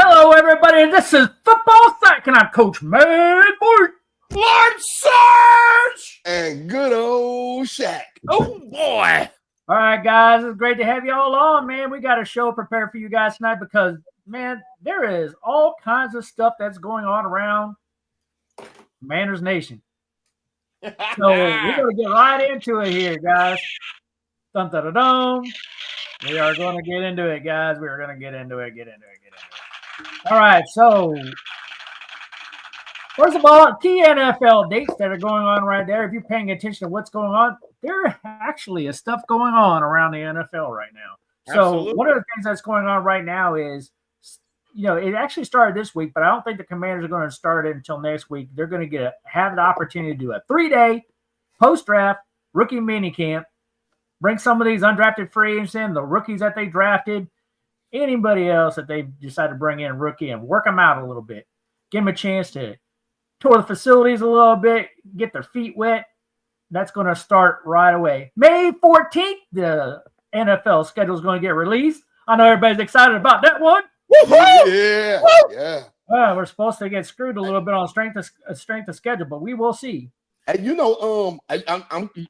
Hello, everybody. This is Football Sack, and I'm Coach Mad Boy, Lord Sarge, and good old Shaq. Oh boy! All right, guys, it's great to have you all on, man. We got a show prepared for you guys tonight because, man, there is all kinds of stuff that's going on around Manners Nation. So we're going to get right into it here, guys. Dun, dun, dun, dun. We are going to get into it, guys. We are going to get into it. All right, so first of all, key NFL dates that are going on right there. If you're paying attention to what's going on, there actually is stuff going on around the NFL right now. So Absolutely. One of the things that's going on right now is, it actually started this week, but I don't think the Commanders are going to start it until next week. They're going to have the opportunity to do a 3-day post-draft rookie minicamp, bring some of these undrafted free agents in, the rookies that they drafted, anybody else that they decide to bring in rookie, and work them out a little bit. Give them a chance to tour the facilities a little bit, get their feet wet. That's going to start right away. May 14th, the NFL schedule is going to get released. I know everybody's excited about that one. Yeah, yeah. We're supposed to get screwed a little bit on strength of schedule, but we will see. And I'm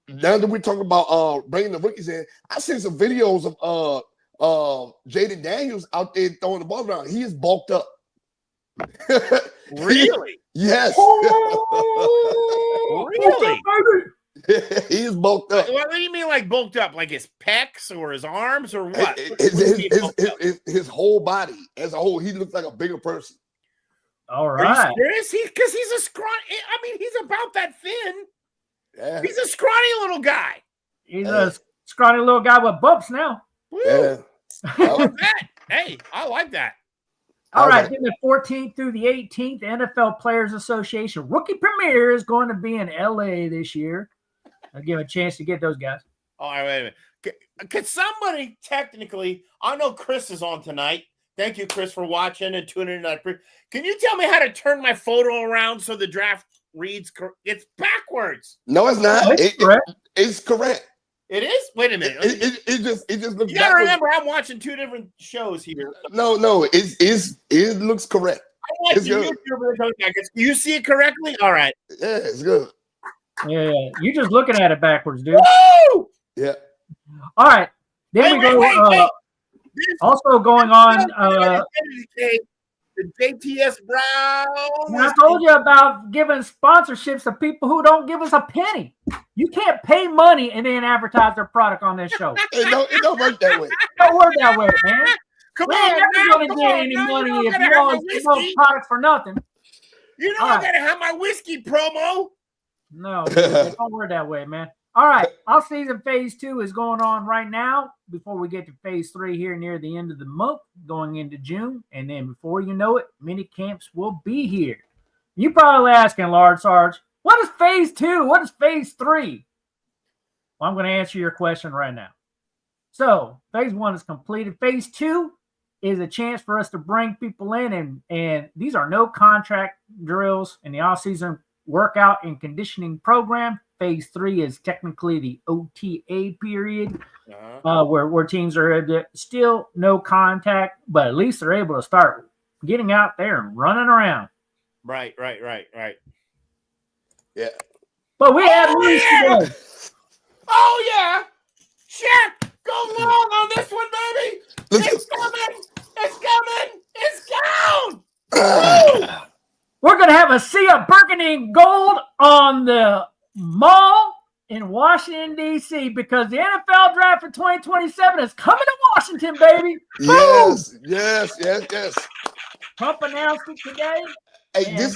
now that we're talking about bringing the rookies in, I seen some videos of Jaden Daniels out there throwing the ball around. He is bulked up. Really? Yes. Really? He is bulked up. What do you mean, like bulked up? Like his pecs or his arms or what? His whole body as a whole, he looks like a bigger person. All Are right. you serious? Because he's a scrawny. I mean, he's about that thin. Yeah. He's a scrawny little guy. He's a scrawny little guy with bumps now. Woo. Yeah. I like that. Hey, I like that. All right, then the 14th through the 18th, NFL Players Association Rookie Premiere is going to be in LA this year. I'll give a chance to get those guys. All right, wait a minute. Could somebody technically, I know Chris is on tonight. Thank you, Chris, for watching and tuning in. Can you tell me how to turn my photo around so the draft reads? It's backwards. No, it's not. It's correct. It is? Wait a minute. It just looks. You gotta remember, I'm watching two different shows here. No, it looks correct. I'm watching YouTube. You see it correctly? All right. Yeah, it's good. Yeah. You're just looking at it backwards, dude. Woo! Yeah. All right. Then we go. Also going on. The JTS Brown. I told you about giving sponsorships to people who don't give us a penny. You can't pay money and then advertise their product on this show. It don't work that way. It don't work that way, man. Come We on, ain't never going to get any money if you always give us products for nothing. You know I gotta have my whiskey promo. No, it don't work that way, man. All right, off-season phase 2 is going on right now before we get to phase 3 here near the end of the month, going into June. And then before you know it, mini camps will be here. You probably asking, Lord Sarge, what is phase 2? What is phase 3? Well, I'm going to answer your question right now. So phase 1 is completed. Phase 2 is a chance for us to bring people in, and these are no contract drills in the off-season workout and conditioning program. Phase 3 is technically the OTA period, where teams are still no contact, but at least they're able to start getting out there and running around. Right. Yeah. But we have news today. Oh yeah, Shaq, go long on this one, baby. It's coming. We're going to have a sea of burgundy and gold on the mall in Washington, D.C. because the NFL draft for 2027 is coming to Washington, baby. Yes. Trump announced it today. Hey, are you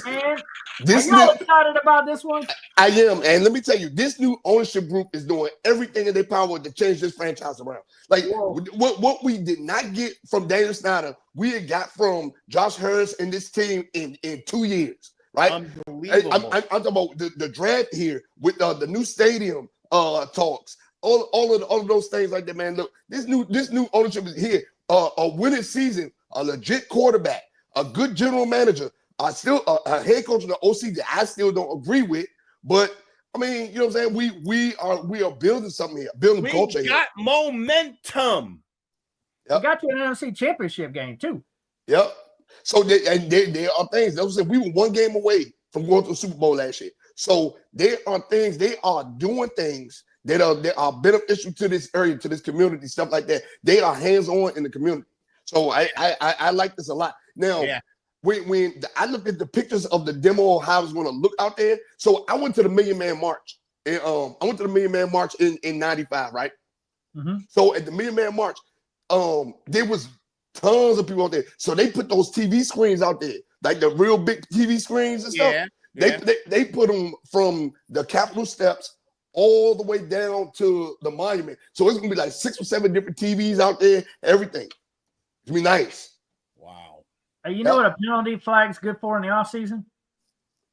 excited about this one? I am, and let me tell you, this new ownership group is doing everything in their power to change this franchise around. Like what we did not get from Daniel Snyder, we had got from Josh Harris and this team in 2 years. Right? Unbelievable. I'm talking about the draft here with the new stadium talks, all of those things like that, man. Look, this new ownership is here. A winning season, a legit quarterback, a good general manager. Still a head coach of the OC that I still don't agree with, but I mean, you know what I'm saying? We are building something here, building culture here. We got momentum. Yep. We got you an NFC championship game too. Yep. So there are things. Those we were one game away from going to the Super Bowl last year. So there are things. They are doing things that are beneficial to this area, to this community, stuff like that. They are hands on in the community. So I like this a lot. Now, when I looked at the pictures of the demo of how it's going to look out there, so I went to the Million Man March. And, I went to the Million Man March in '95, right? Mm-hmm. So at the Million Man March, there was tons of people out there. So they put those TV screens out there, like the real big TV screens and stuff. They put them from the Capitol steps all the way down to the monument. So it's gonna be like 6 or 7 different TVs out there, everything. It's gonna be nice. Wow. You know what a penalty flag's good for in the off season?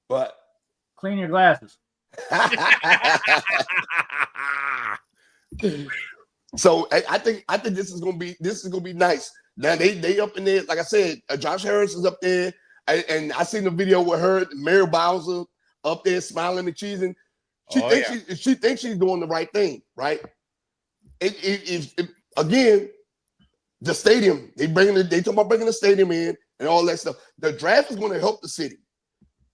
But clean your glasses. So I think this is gonna be nice. Now they up in there, like I said, Josh Harris is up there, and I seen the video with her, Mary Bowser up there smiling and cheesing. She thinks she's doing the right thing, right? Again, the stadium they talking about bringing the stadium in and all that stuff. The draft is going to help the city.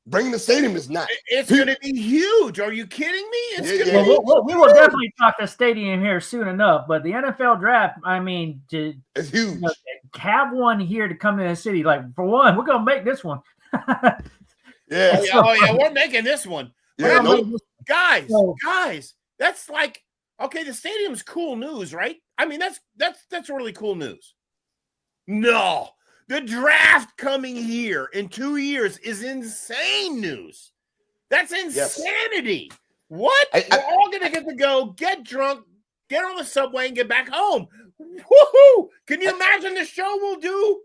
Bringing the stadium is not. It's going to be huge. Are you kidding me? We will definitely talk the stadium here soon enough. But the NFL draft, I mean, it's huge. Have one here to come to the city. Like, for one, we're going to make this one. We're making this one. Yeah, Guys, that's like, okay, the stadium's cool news, right? I mean, that's really cool news. No. The draft coming here in 2 years is insane news. That's insanity. Yes. What? We're all going to get to go, get drunk, get on the subway, and get back home. Woohoo! Can you imagine the show we'll do?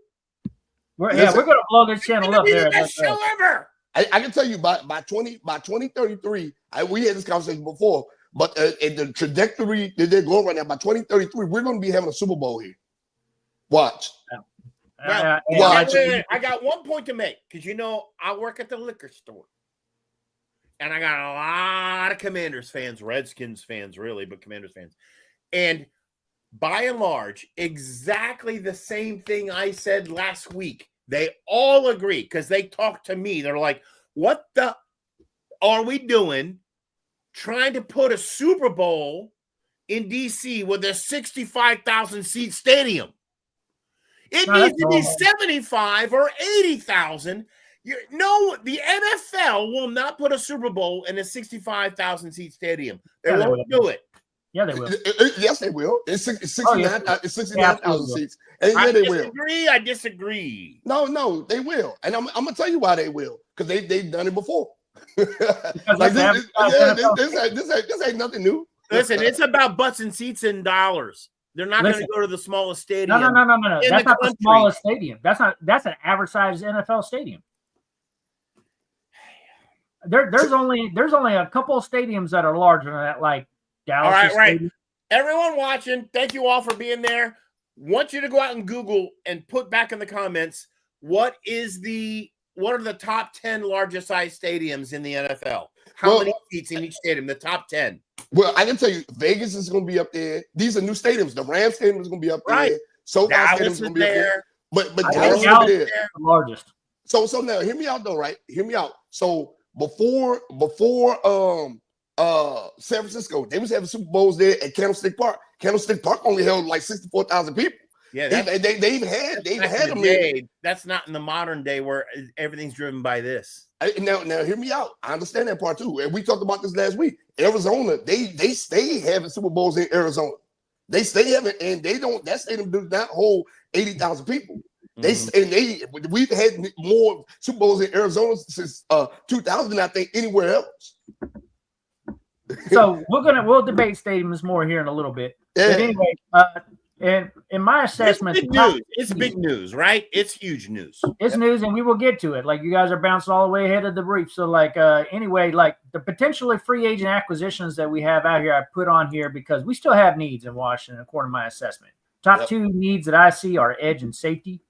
We're going to blow this channel up there. The best show ever. I can tell you by 2033, we had this conversation before, but in the trajectory that they're going right now, by 2033, we're going to be having a Super Bowl here. Watch. Now, I got one point to make because I work at the liquor store, and I got a lot of Commanders fans, Redskins fans, really, but Commanders fans, and by and large, exactly the same thing I said last week. They all agree because they talk to me. They're like, "What the are we doing? Trying to put a Super Bowl in DC with a 65,000 seat stadium?" It needs to be 75 or 80,000. No, the NFL will not put a Super Bowl in a 65,000 seat stadium. They won't do it. Yeah, they will. Yes, they will. It's 69,000 seats. And I disagree. No, they will. And I'm gonna tell you why they will. Because they've done it before. Like this ain't nothing new. Listen, it's about butts and seats and dollars. They're not going to go to the smallest stadium. No. That's not the smallest stadium. That's an average sized NFL stadium. There's only a couple of stadiums that are larger than that, like Dallas. All right. Everyone watching, thank you all for being there. Want you to go out and Google and put back in the comments what are the top 10 largest size stadiums in the NFL? How many seats in each stadium? The top 10. Well, I can tell you, Vegas is going to be up there. These are new stadiums. The Rams stadium is going to be up there. Right. SoFi stadium is going to be up there. But Dallas is going to be there. The largest. So now, hear me out though, right? Hear me out. So before San Francisco, they was having Super Bowls there at Candlestick Park. Candlestick Park only held like 64,000 people. Yeah, they even had them there. That's not in the modern day where everything's driven by this. Now hear me out. I understand that part too. And we talked about this last week. Arizona, they stay having Super Bowls in Arizona. They stay having, and they don't. That stadium does not hold 80,000 people. We've had more Super Bowls in Arizona since 2000, I think, anywhere else. So we'll debate stadiums more here in a little bit. Yeah. But anyway, and in my assessment, it's big news, right? It's huge news. It's news, and we will get to it. Like, you guys are bouncing all the way ahead of the brief. So, anyway, the potentially free agent acquisitions that we have out here, I put on here because we still have needs in Washington, according to my assessment. Top two needs that I see are edge and safety.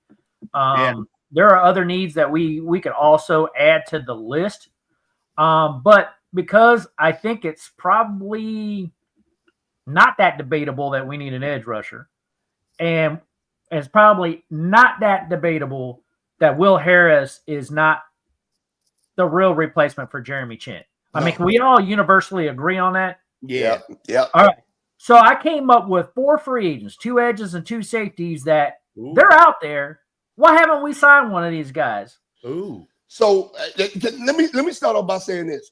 There are other needs that we could also add to the list. But because I think it's probably not that debatable that we need an edge rusher, and it's probably not that debatable that Will Harris is not the real replacement for Jeremy Chin. I mean, can we all universally agree on that? Yeah. Yeah. All right. So I came up with 4 free agents, 2 edges and 2 safeties that Ooh. they're out there. Why haven't we signed one of these guys? Ooh. So let me start off by saying this.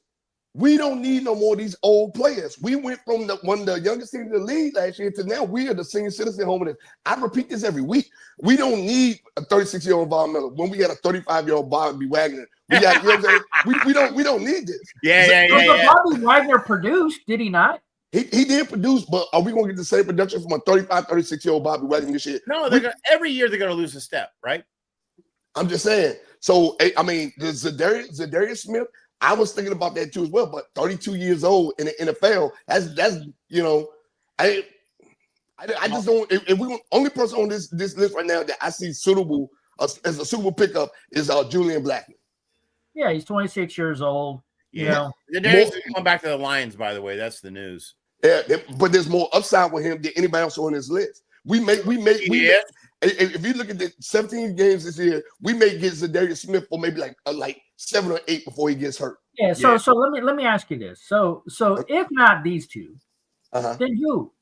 We don't need no more of these old players. We went from one of the youngest teams in the league last year to now we are the senior citizen home of this. I repeat this every week. We don't need a 36-year-old Von Miller when we got a 35-year-old Bobby Wagner. We got, you know what I'm saying? We don't need this. Yeah. Bobby Wagner produced, did he not? He did produce, but are we going to get the same production from a 35, 36-year-old Bobby Wagner this year? No, every year they're going to lose a step, right? I'm just saying. So, I mean, the Zadarius Smith, I was thinking about that too as well, but 32 years old in the NFL, that's you know, I just don't. If we only person on this list right now that I see suitable as a suitable pickup is Julian Blackmon. Yeah, he's 26 years old. You know, Darius is going back to the Lions, by the way. That's the news. Yeah, but there's more upside with him than anybody else on this list. If you look at the 17 games this year, we may get Zadarius Smith for maybe like 7 or 8 before he gets hurt. Yeah. So let me ask you this. So if not these 2, then who?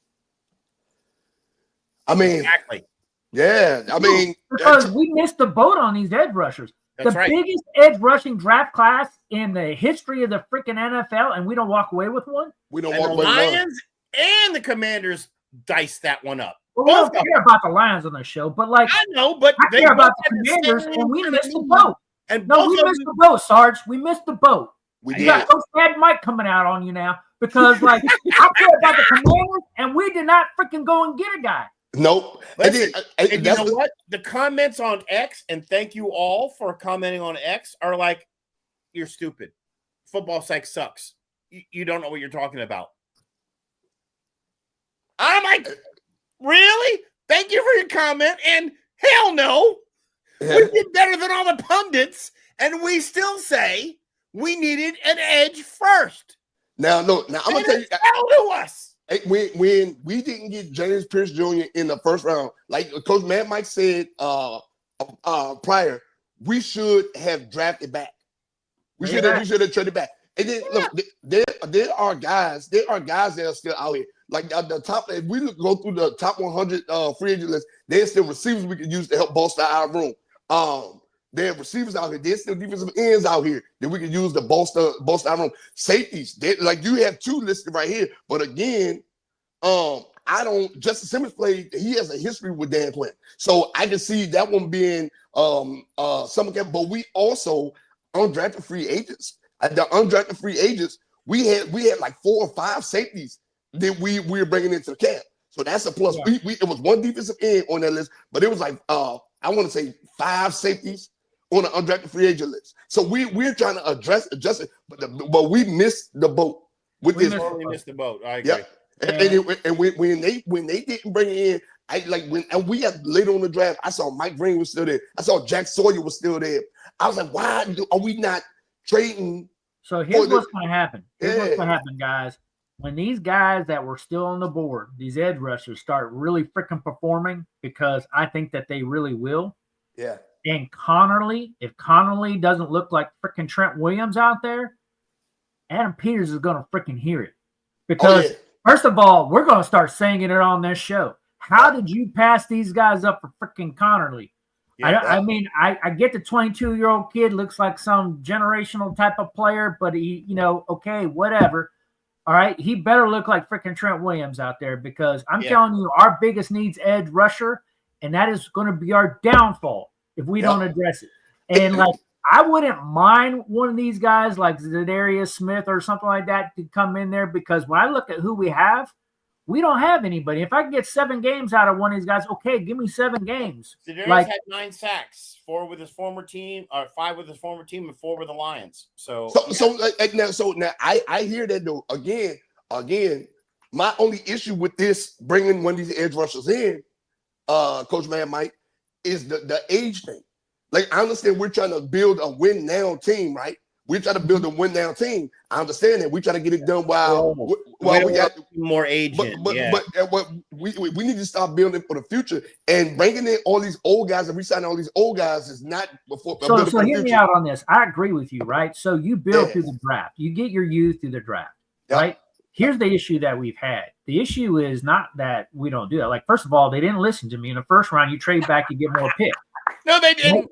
I mean, exactly. Yeah. I mean, because we missed the boat on these edge rushers. That's the biggest edge rushing draft class in the history of the freaking NFL, and we don't walk away with one. We don't and walk the away with one. Lions and the Commanders diced that one up. Well, we don't care about the Lions on the show, but like I know, but I care about the Commanders, and we missed the boat. And no, we missed the boat, Sarge. We missed the boat. We You got Coach Mad Mike coming out on you now because, like, I care about the Commanders, and we did not freaking go and get a guy. Nope. Listen, and you know what? The comments on X, and thank you all for commenting on X, are like, you're stupid. Football psych sucks. You don't know what you're talking about. I'm like, really? Thank you for your comment. And hell no. Yeah. We did better than all the pundits, and we still say we needed an edge first. Now, look, I'm going to tell you. To us. When we didn't get James Pierce Jr. in the first round, like Coach Mad Mike said prior, we should have drafted back. We should have traded back. And then look, there are guys that are still out here. Like the top, if we go through the top 100 free agent list, there's still receivers we can use to help bolster our room. There are receivers out here. There's still defensive ends out here that we can use to bolster our room. Safeties, like you have 2 listed right here. But again, Justin Simmons played. He has a history with Dan Quinn, so I can see that one being some. But we also undrafted free agents. The undrafted free agents, we had like 4 or 5 safeties that we were bringing into the camp. So that's a plus. Yeah. It was 1 defensive end on that list, but it was like I want to say 5 safeties on the undrafted free agent list. So we're trying to adjust it, but we missed the boat with this. We missed the boat. I agree. Yeah. And when they didn't bring it in, and we had later on the draft, I saw Mike Green was still there. I saw Jack Sawyer was still there. I was like, why are we not trading? So here's what's going to happen. Here's what's going to happen, guys. When these guys that were still on the board, these edge rushers, start really freaking performing, because I think that they really will. Yeah. And if Connerly doesn't look like freaking Trent Williams out there, Adam Peters is going to freaking hear it. Because, first of all, we're going to start saying it on this show. How did you pass these guys up for freaking Connerly? Yeah, I mean, I get the 22-year-old kid looks like some generational type of player, but he, okay, whatever. All right, he better look like freaking Trent Williams out there, because I'm telling you, our biggest needs edge rusher, and that is going to be our downfall if we don't address it. And like, I wouldn't mind one of these guys like Zadarius Smith or something like that to come in there, because when I look at who we have, we don't have anybody. If I can get 7 games out of one of these guys, okay, give me 7 games. Zadarius had 9 sacks, 4 with his former team, or 5 with his former team, and 4 with the Lions. So now I hear that though. Again, my only issue with this bringing one of these edge rushers in, Coach Mad Mike, is the age thing. Like, I understand we're trying to build a win now team, right? We try to build a win down team. I understand that. We try to get it done while we got more agent. But we need to start building for the future, and bringing in all these old guys and re-signing all these old guys is not before. So hear me out on this. I agree with you, right? So you build through the draft. You get your youth through the draft, right? Here's the issue that we've had. The issue is not that we don't do that. Like, first of all, they didn't listen to me in the first round. You trade back, you get more picks. No, they didn't.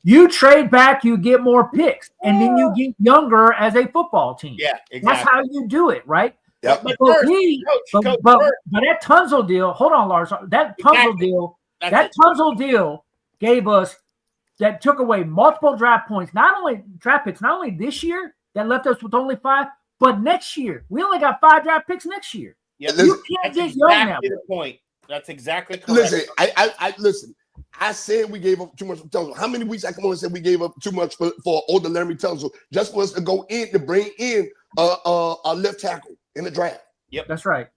You trade back, you get more picks, and then you get younger as a football team. Yeah, exactly. That's how you do it, right? Yep. But that Tunzel deal, hold on, Lars. That Tunzel deal gave us, that took away multiple draft points, not only draft picks, not only this year that left us with only 5, but next year. We only got 5 draft picks next year. Yep. You can't get young that way. Point. That's exactly correct. Listen, I listen. I said we gave up too much for Tunzel. How many weeks I come on and said we gave up too much for older Laremy Tunzel just for us to go in to bring in a left tackle in the draft? Yep, that's right.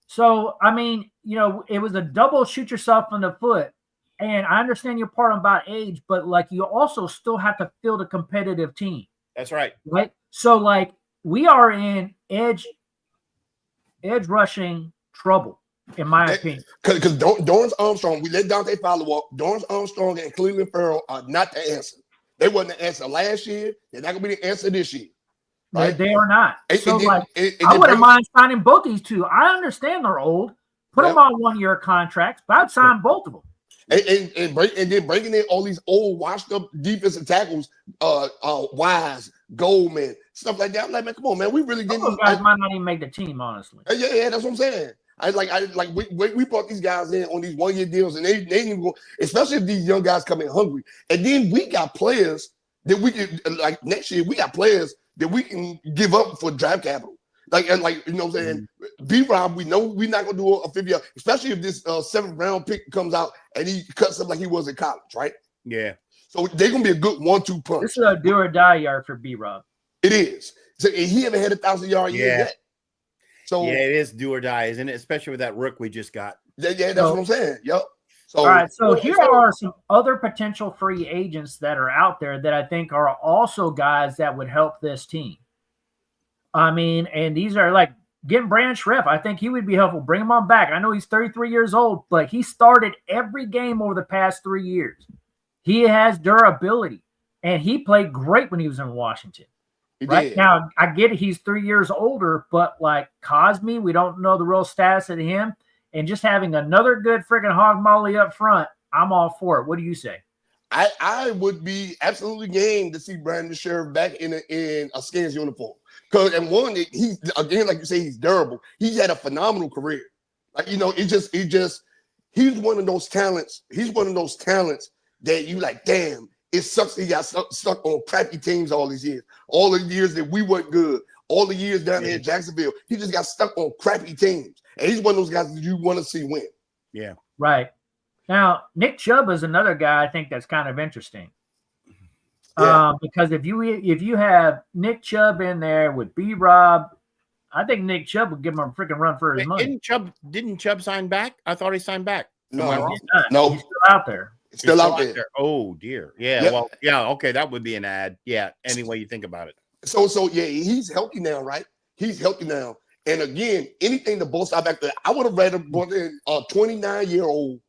So I mean, it was a double shoot yourself in the foot. And I understand your part about age, but like you also still have to field a competitive team. That's right. Right. So like we are in edge rushing trouble, in my opinion. Because Dorrance Armstrong, we let Dante Fowler walk. Dorrance Armstrong and Cleveland Farrell are not the answer. They wasn't the answer last year. They're not going to be the answer this year. Right? They are not. I wouldn't mind signing both these two. I understand they're old. Put them on 1-year contracts, but I'd sign both of them. And then bringing in all these old washed up defensive tackles, Wise, Goldman, stuff like that. I'm like, man, come on, man. We really didn't. Those guys might not even make the team, honestly. Yeah, that's what I'm saying. We brought these guys in on these 1-year deals, and they didn't even go, especially if these young guys come in hungry. And then we got players that we can, like next year, we got players that we can give up for draft capital. Like you know what I'm saying? B-Rob, we know we're not gonna do a 5-year, especially if this 7th round pick comes out and he cuts up like he was in college, right? Yeah. So they're gonna be a good 1-2 punch. This is a do or die yard for B-Rob. It is. So he haven't had 1,000-yard year yet. So yeah, it is do or die, isn't it? Especially with that rook we just got. Yeah, that's what I'm saying. Yep. So all right. So here are some other potential free agents that are out there that I think are also guys that would help this team. I mean, and these are like getting Brandon Schreff. I think he would be helpful. Bring him on back. I know he's 33 years old, but he started every game over the past 3 years. He has durability, and he played great when he was in Washington. Right now, I get it. He's 3 years older, but like Cosme, we don't know the real status of him. And just having another good freaking hog molly up front, I'm all for it. What do you say? I would be absolutely game to see Brandon Sheriff back in a Skins uniform. Because he's again, like you say, he's durable. He's had a phenomenal career. Like he's one of those talents. He's one of those talents that you like. Damn, it sucks. He got stuck on crappy teams all these years. All the years that we weren't good. All the years down there in Jacksonville, he just got stuck on crappy teams. And he's one of those guys that you want to see win. Yeah, right. Now, Nick Chubb is another guy I think that's kind of interesting. Because if you have Nick Chubb in there with B-Rob, I think Nick Chubb would give him a freaking run for his money. Didn't Chubb sign back? I thought he signed back. No, he's still out there. It's still out there. Oh dear. Yeah. Yep. Well, yeah. Okay, that would be an ad. Yeah. Any way you think about it. So yeah, he's healthy now, right? He's healthy now. And again, anything to bolster our back there, I would have rather brought in a 29-year-old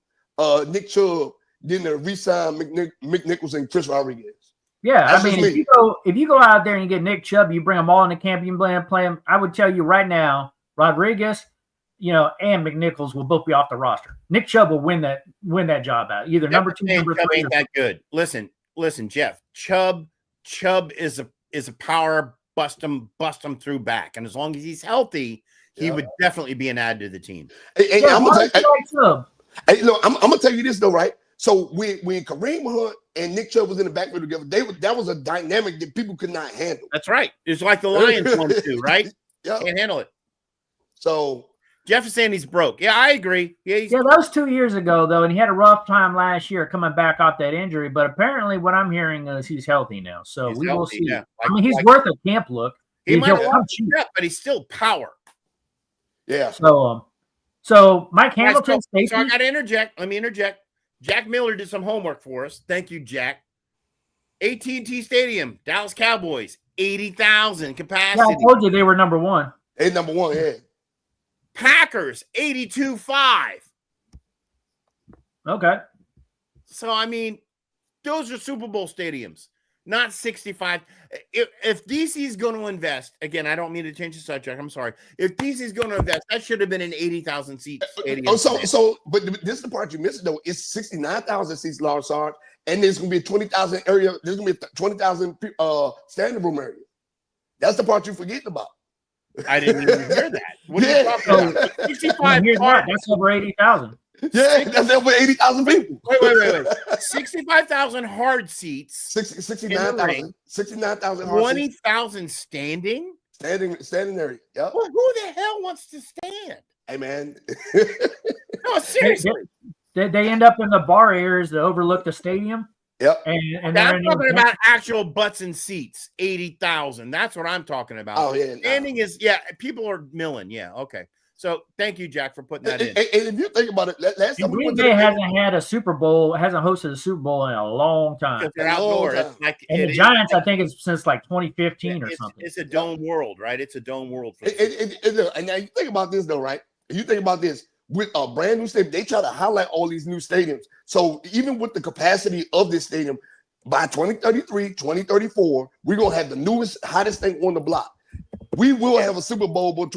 Nick Chubb than to re-sign McNichols and Chris Rodriguez. Yeah, I mean, if you go out there and you get Nick Chubb, you bring them all in the camp, you play him. I would tell you right now, Rodriguez, and McNichols will both be off the roster. Nick Chubb will win that job out, either number 2, number 3. Ain't that good? Listen, Jeff. Chubb is a power bust him through back, and as long as he's healthy, he would definitely be an add to the team. I'm gonna tell you this though, right? So when Kareem Hunt and Nick Chubb was in the backfield together, that was a dynamic that people could not handle. That's right. It's like the Lions one too, right? Can't handle it. So Jeff is saying he's broke. Yeah, I agree. Yeah, that was 2 years ago though, and he had a rough time last year coming back off that injury. But apparently, what I'm hearing is he's healthy now. So we will see. Yeah. He's worth a camp look. He might have but he's still power. Yeah. So Mike Hamilton. So I got to interject. Let me interject. Jack Miller did some homework for us. Thank you, Jack. AT&T Stadium, Dallas Cowboys, 80,000 Yeah, capacity. I told you they were number one. They number one, yeah. Packers 82.5. Okay. So I mean, those are Super Bowl stadiums, not 65. If DC's going to invest, again, I don't mean to change the subject. I'm sorry. If DC's going to invest, that should have been an 80,000 seat stadium. But this is the part you missed though. It's 69,000 seats, large Sarge, and there's going to be a 20,000 area. There's going to be a 20,000 standing room area. That's the part you're forgetting about. I didn't even hear that. What are you talking about? 65 Here's hard. that. That's over 80,000. Yeah, that's over 80,000 people. Wait. 65,000 hard seats. 69,000. 69,000 20,000 standing. Standing area. Yep. Well, who the hell wants to stand? Hey man. No, seriously. They end up in the bar areas that overlook the stadium. Yep. And I'm talking about actual butts and seats. 80,000. That's what I'm talking about. Oh yeah. Standing is people are milling. Yeah. Okay. So thank you, Jack, for putting that in. And if you think about it, last time we Green went to Bay the hasn't had a Super Bowl, hasn't hosted a Super Bowl in a long time. Because they're outdoors. And the Giants, I think, it's since like 2015 or something. It's a dome world, right? It's a dome world. And now you think about this though, right? You think about this with a brand new stadium, they try to highlight all these new stadiums. So even with the capacity of this stadium, by 2033, 2034, we're gonna have the newest, hottest thing on the block. We will have a Super Bowl before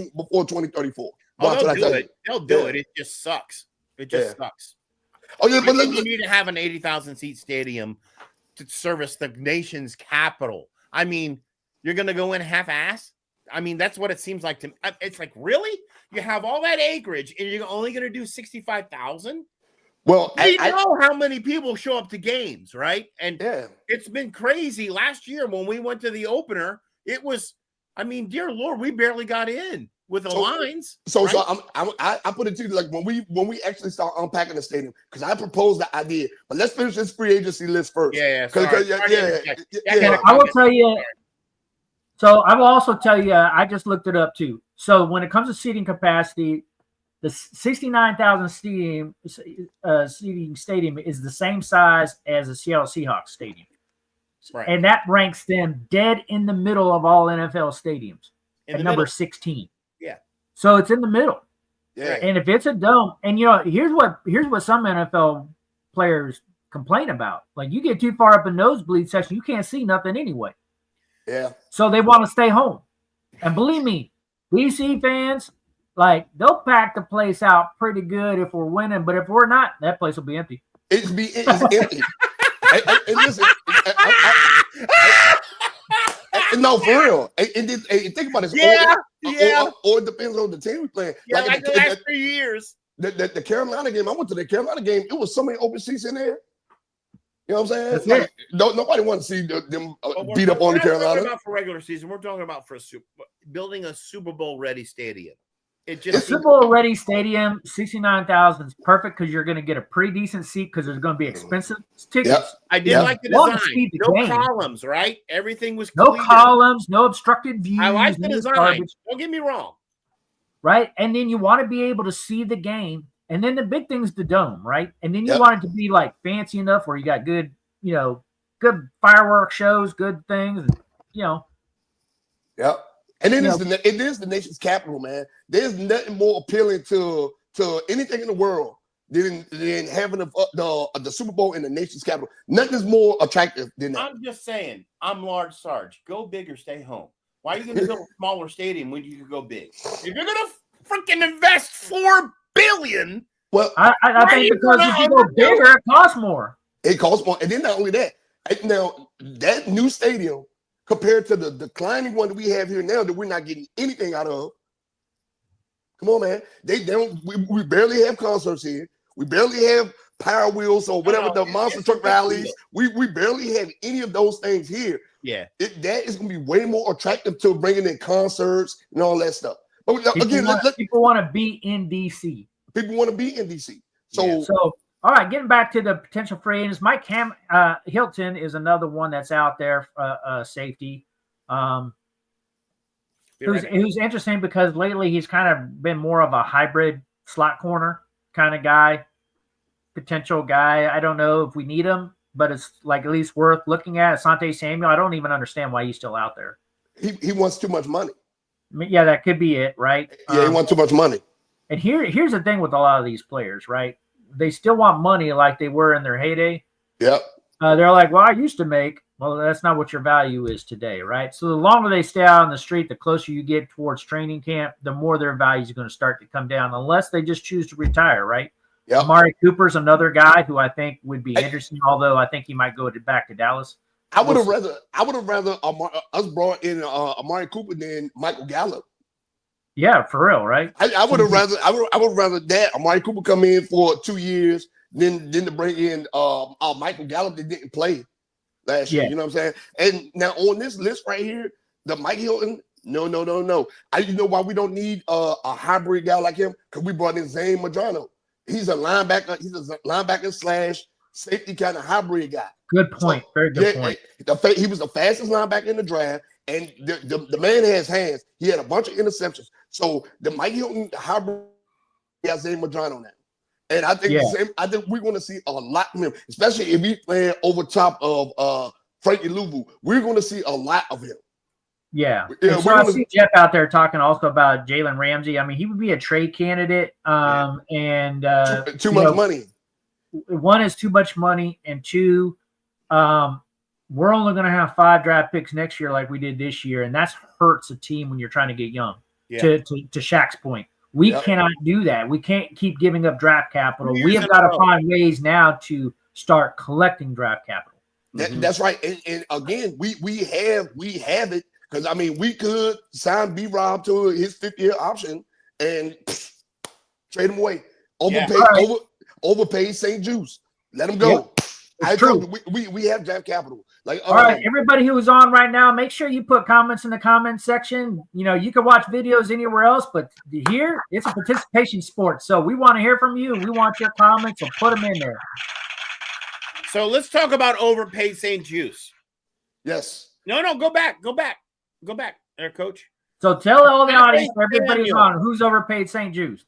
2034. They'll do it. They'll do it. It just sucks. It just sucks. Oh yeah, but you need to have an 80,000 seat stadium to service the nation's capital. I mean, you're going to go in half-ass? I mean, that's what it seems like to me. It's like, really? You have all that acreage and you're only going to do 65,000? Well, I know how many people show up to games, right? And yeah, it's been crazy. Last year when we went to the opener, it was, I mean, dear Lord, we barely got in with the lines. So right? I put it to you like when we actually start unpacking the stadium, because I proposed the idea, but let's finish this free agency list first. Yeah. I will tell you. So I will also tell you, I just looked it up too. So when it comes to seating capacity, the 69,000 seating stadium is the same size as the Seattle Seahawks stadium. Right. And that ranks them dead in the middle of all NFL stadiums at number 16. Yeah. So it's in the middle. Yeah. And if it's a dome, and here's what some NFL players complain about. Like you get too far up in nosebleed section, you can't see nothing anyway. Yeah. So they want to stay home. And believe me, DC fans, like they'll pack the place out pretty good if we're winning, but if we're not, that place will be empty. It's empty. And listen, no, for real. And think about this. Or it depends on the team we're playing. Yeah, like the last 3 years. The Carolina game, I went to the Carolina game. It was so many open seats in there. You know what I'm saying? That's like, nobody wants to see them beat up on the Carolina. We're talking about for regular season. We're talking about for building a Super Bowl ready stadium. The Super Bowl ready stadium, 69,000 is perfect because you're going to get a pretty decent seat because there's going to be expensive tickets. Yep. I did like the design. No columns, right? Everything was no clear. columns, no obstructed views. I like the design. Garbage. Don't get me wrong. Right? And then you want to be able to see the game. And then the big thing is the dome, right? And then you want it to be like fancy enough where you got good, good fireworks shows, good things, Yep. And then it is the nation's capital, man. There's nothing more appealing to anything in the world than having the Super Bowl in the nation's capital. Nothing is more attractive than that. I'm just saying, I'm Large Sarge. Go big or stay home. Why are you going to build a smaller stadium when you could go big? If you're going to freaking invest $4 billion. Well, I think because if you go bigger, it costs more. It costs more. And then not only that, now that new stadium compared to the declining one that we have here now that we're not getting anything out of. Come on, man. We barely have concerts here. We barely have Power Wheels or whatever the monster truck rallies. We barely have any of those things here. Yeah. That is going to be way more attractive to bringing in concerts and all that stuff. But people want to be in DC. People want to be in DC. So all right, getting back to the potential free agents, Mike Hilton is another one that's out there, safety, who's interesting because lately he's kind of been more of a hybrid slot corner kind of guy, potential guy. I don't know if we need him, but it's like at least worth looking at. Asante Samuel, I don't even understand why he's still out there. He wants too much money. I mean, yeah, that could be it, right? Yeah, he wants too much money. And here's the thing with a lot of these players, right? They still want money like they were in their heyday. Yep. They're like, well, I used to make. Well, that's not what your value is today, right? So the longer they stay out on the street, the closer you get towards training camp, the more their values are going to start to come down, unless they just choose to retire, right? Yep. Amari Cooper's another guy who I think would be interesting, although I think he might go back to Dallas. I would have rather us brought in Amari Cooper than Michael Gallup. Yeah, for real, right? I would have rather that Amari Cooper come in for 2 years than to bring in Michael Gallup that didn't play last year. You know what I'm saying? And now on this list right here, the Mike Hilton, no. You know why we don't need a hybrid guy like him? Because we brought in Zane Madrano. He's a linebacker. He's a linebacker / safety kind of hybrid guy. Good point. Very good point. He was the fastest linebacker in the draft, and the man has hands. He had a bunch of interceptions. So the Mike Hilton hybrid has Zane Madrano now. And I think I think we're going to see a lot from him, especially if he's playing over top of Frankie Louvu. We're going to see a lot of him. Yeah. So I see Jeff out there talking also about Jalen Ramsey. I mean, he would be a trade candidate. And too much money. One is too much money, and two, we're only going to have 5 draft picks next year like we did this year, and that hurts a team when you're trying to get young. To Shaq's point, we cannot do that. We can't keep giving up draft capital. We have got to find ways now to start collecting draft capital. That's right. And again, we have it, because I mean we could sign B-Rob to his 5th-year option and trade him away. Overpaid St. Juice. Let him go. It's true. We have draft capital. All right, everybody who is on right now, make sure you put comments in the comment section. You know, you can watch videos anywhere else, but here it's a participation sport. So we want to hear from you. We want your comments, so put them in there. So let's talk about overpaid St. Juice. Yes. No, go back there, Coach. So tell all the audience, everybody who's on, who's overpaid St. Juice.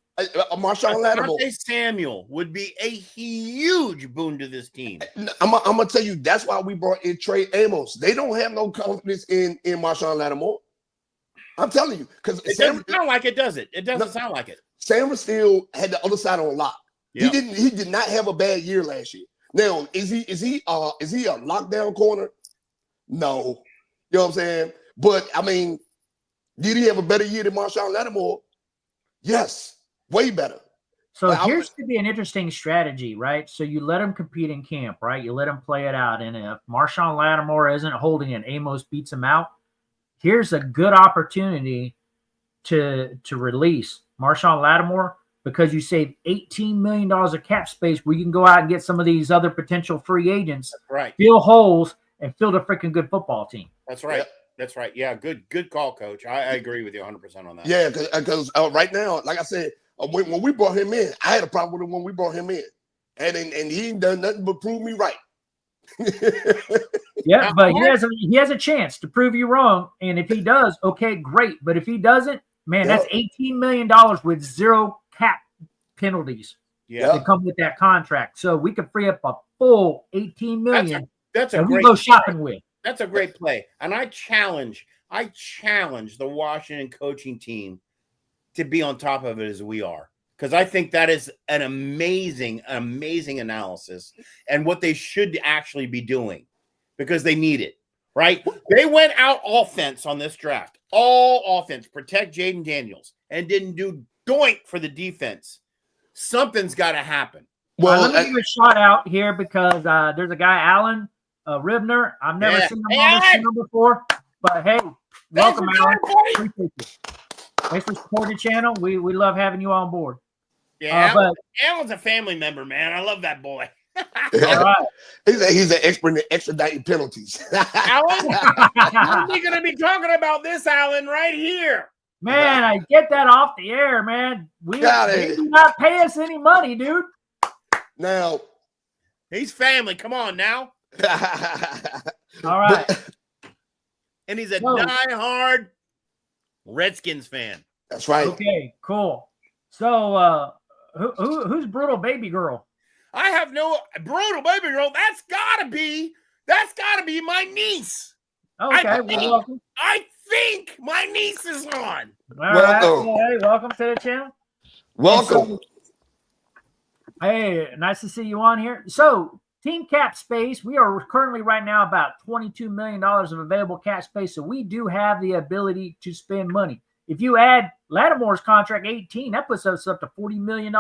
Marshawn Lattimore. Samuel would be a huge boon to this team. I'm gonna tell you, that's why we brought in Trey Amos. They don't have no confidence in Marshawn Lattimore. I'm telling you, because it doesn't sound like it, does it? It doesn't sound like it. Sam still had the other side on lock. Yep. He did not have a bad year last year. Now, is he a lockdown corner? No. You know what I'm saying? But I mean, did he have a better year than Marshawn Lattimore? Yes. Way better. So here's to be an interesting strategy, right? So you let him compete in camp, right? You let him play it out. And if Marshawn Lattimore isn't holding it, Amos beats him out, here's a good opportunity to release Marshawn Lattimore, because you save $18 million of cap space where you can go out and get some of these other potential free agents, fill holes, and fill a freaking good football team. That's right. Yep. That's right. Yeah, good call, Coach. I agree with you 100% on that. Yeah, because right now, like I said, when we brought him in, I had a problem with him when we brought him in, and he ain't done nothing but prove me right. Yeah, but he has a chance to prove you wrong, and if he does, okay, great. But if he doesn't, man, that's $18 million with 0 cap penalties that come with that contract. So we could free up a full $18 million. That's a great, we go shopping with. That's a great play, and I challenge the Washington coaching team to be on top of it as we are, because I think that is an amazing analysis and what they should actually be doing, because they need it, right? They went out offense on this draft, all offense, protect Jaden Daniels, and didn't do doink for the defense. Something's got to happen. Well, let me give a shout out here, because there's a guy, Alan Ribner. I've never seen him on this channel before, but hey, welcome, Alan. Appreciate you. Thanks for supporting the channel. We love having you on board. Yeah, Alan's a family member, man. I love that boy. All right. He's an expert in extraditing penalties. Alan, we're going to be talking about this, Alan, right here. Man, I get that off the air, man. They do not pay us any money, dude. Now, he's family. Come on now. All right. And he's a diehard Redskins fan. That's right. Okay, cool. So, who's Brutal Baby Girl? I have no Brutal Baby Girl. That's gotta be my niece. Okay, I think my niece is on? All right. Welcome. Hey, welcome to the channel. Welcome. Hey, nice to see you on here. So, team cap space, we are currently right now about $22 million of available cap space. So, we do have the ability to spend money. If you add Lattimore's contract 18, that puts us up to $40 million.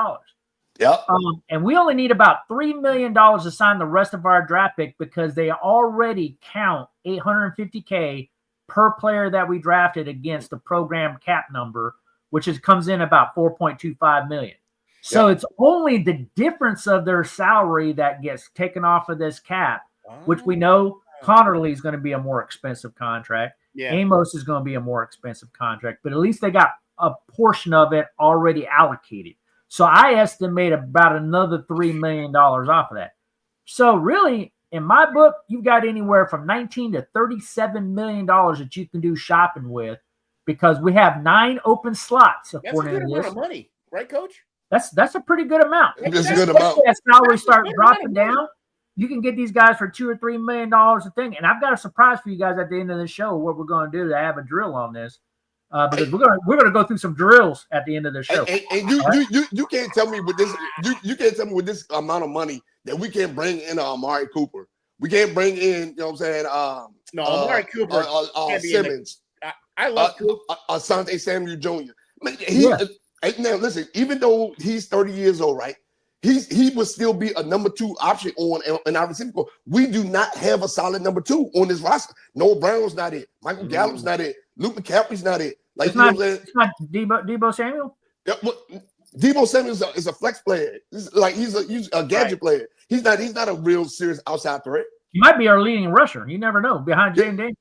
Yep. And we only need about $3 million to sign the rest of our draft pick because they already count $850K per player that we drafted against the program cap number, which comes in about $4.25 million. So it's only the difference of their salary that gets taken off of this cap, which we know Connerly is going to be a more expensive contract. Yeah. Amos is going to be a more expensive contract, but at least they got a portion of it already allocated. So I estimate about another $3 million off of that. So really, in my book, you've got anywhere from $19 to $37 million that you can do shopping with because we have 9 open slots. That's a According good to amount this. of money, right, Coach? That's a pretty good amount. It's a good amount. As salaries start dropping down, you can get these guys for $2 or $3 million a thing. And I've got a surprise for you guys at the end of the show. What we're going to do to have a drill on this, because we're gonna go through some drills at the end of the show. And you can't tell me with this you can't tell me with this amount of money that we can't bring in Amari Cooper. We can't bring in, you know what I'm saying? No, Amari Cooper can't be in Simmons. I love Cooper. Asante Samuel Jr. Now listen, even though he's 30 years old, right? He would still be a number 2 option on our receiver corps. We do not have a solid number 2 on this roster. Noah Brown's not it. Michael Gallup's not it. Luke McCaffrey's not it. Like It's not Debo Samuel. Yeah, Debo Samuel is a flex player. He's a gadget player. He's not a real serious outside threat. He might be our leading rusher. You never know. Behind James Daniels.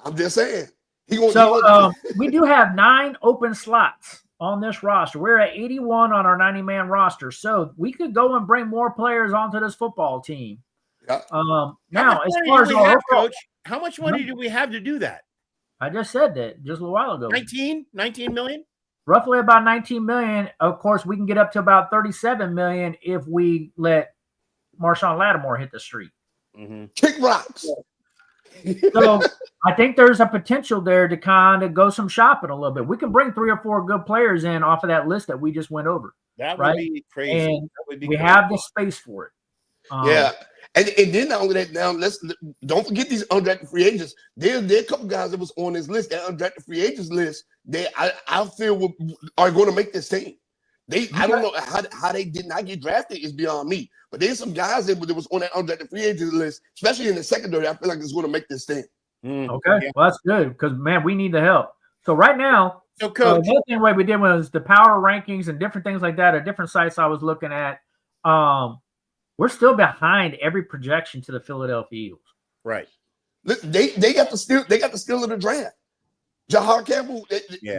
I'm just saying. We do have 9 open slots on this roster. We're at 81 on our 90-man roster. So we could go and bring more players onto this football team. Yeah. Now, as far as our Coach, how much money do we have to do that? I just said that just a little while ago. 19 million? Roughly about 19 million. Of course, we can get up to about 37 million if we let Marshawn Lattimore hit the street. Kick rocks. So I think there's a potential there to kind of go some shopping a little bit. We can bring 3 or 4 good players in off of that list that we just went over. That would be crazy. And that would be we crazy. have the space for it. Yeah. And then not only that, now don't forget these undrafted free agents. There are a couple guys that was on this list, that undrafted free agents list. I feel are going to make this team. I don't know how they did not get drafted is beyond me. But there's some guys that was on that undrafted free agents list, especially in the secondary. I feel like it's going to make this team. Okay, well that's good because man, we need the help. So right now, Coach, the other thing we did was the power rankings and different things like that at different sites I was looking at. We're still behind every projection to the Philadelphia Eagles. right? They got the steal of the draft. Jahar Campbell.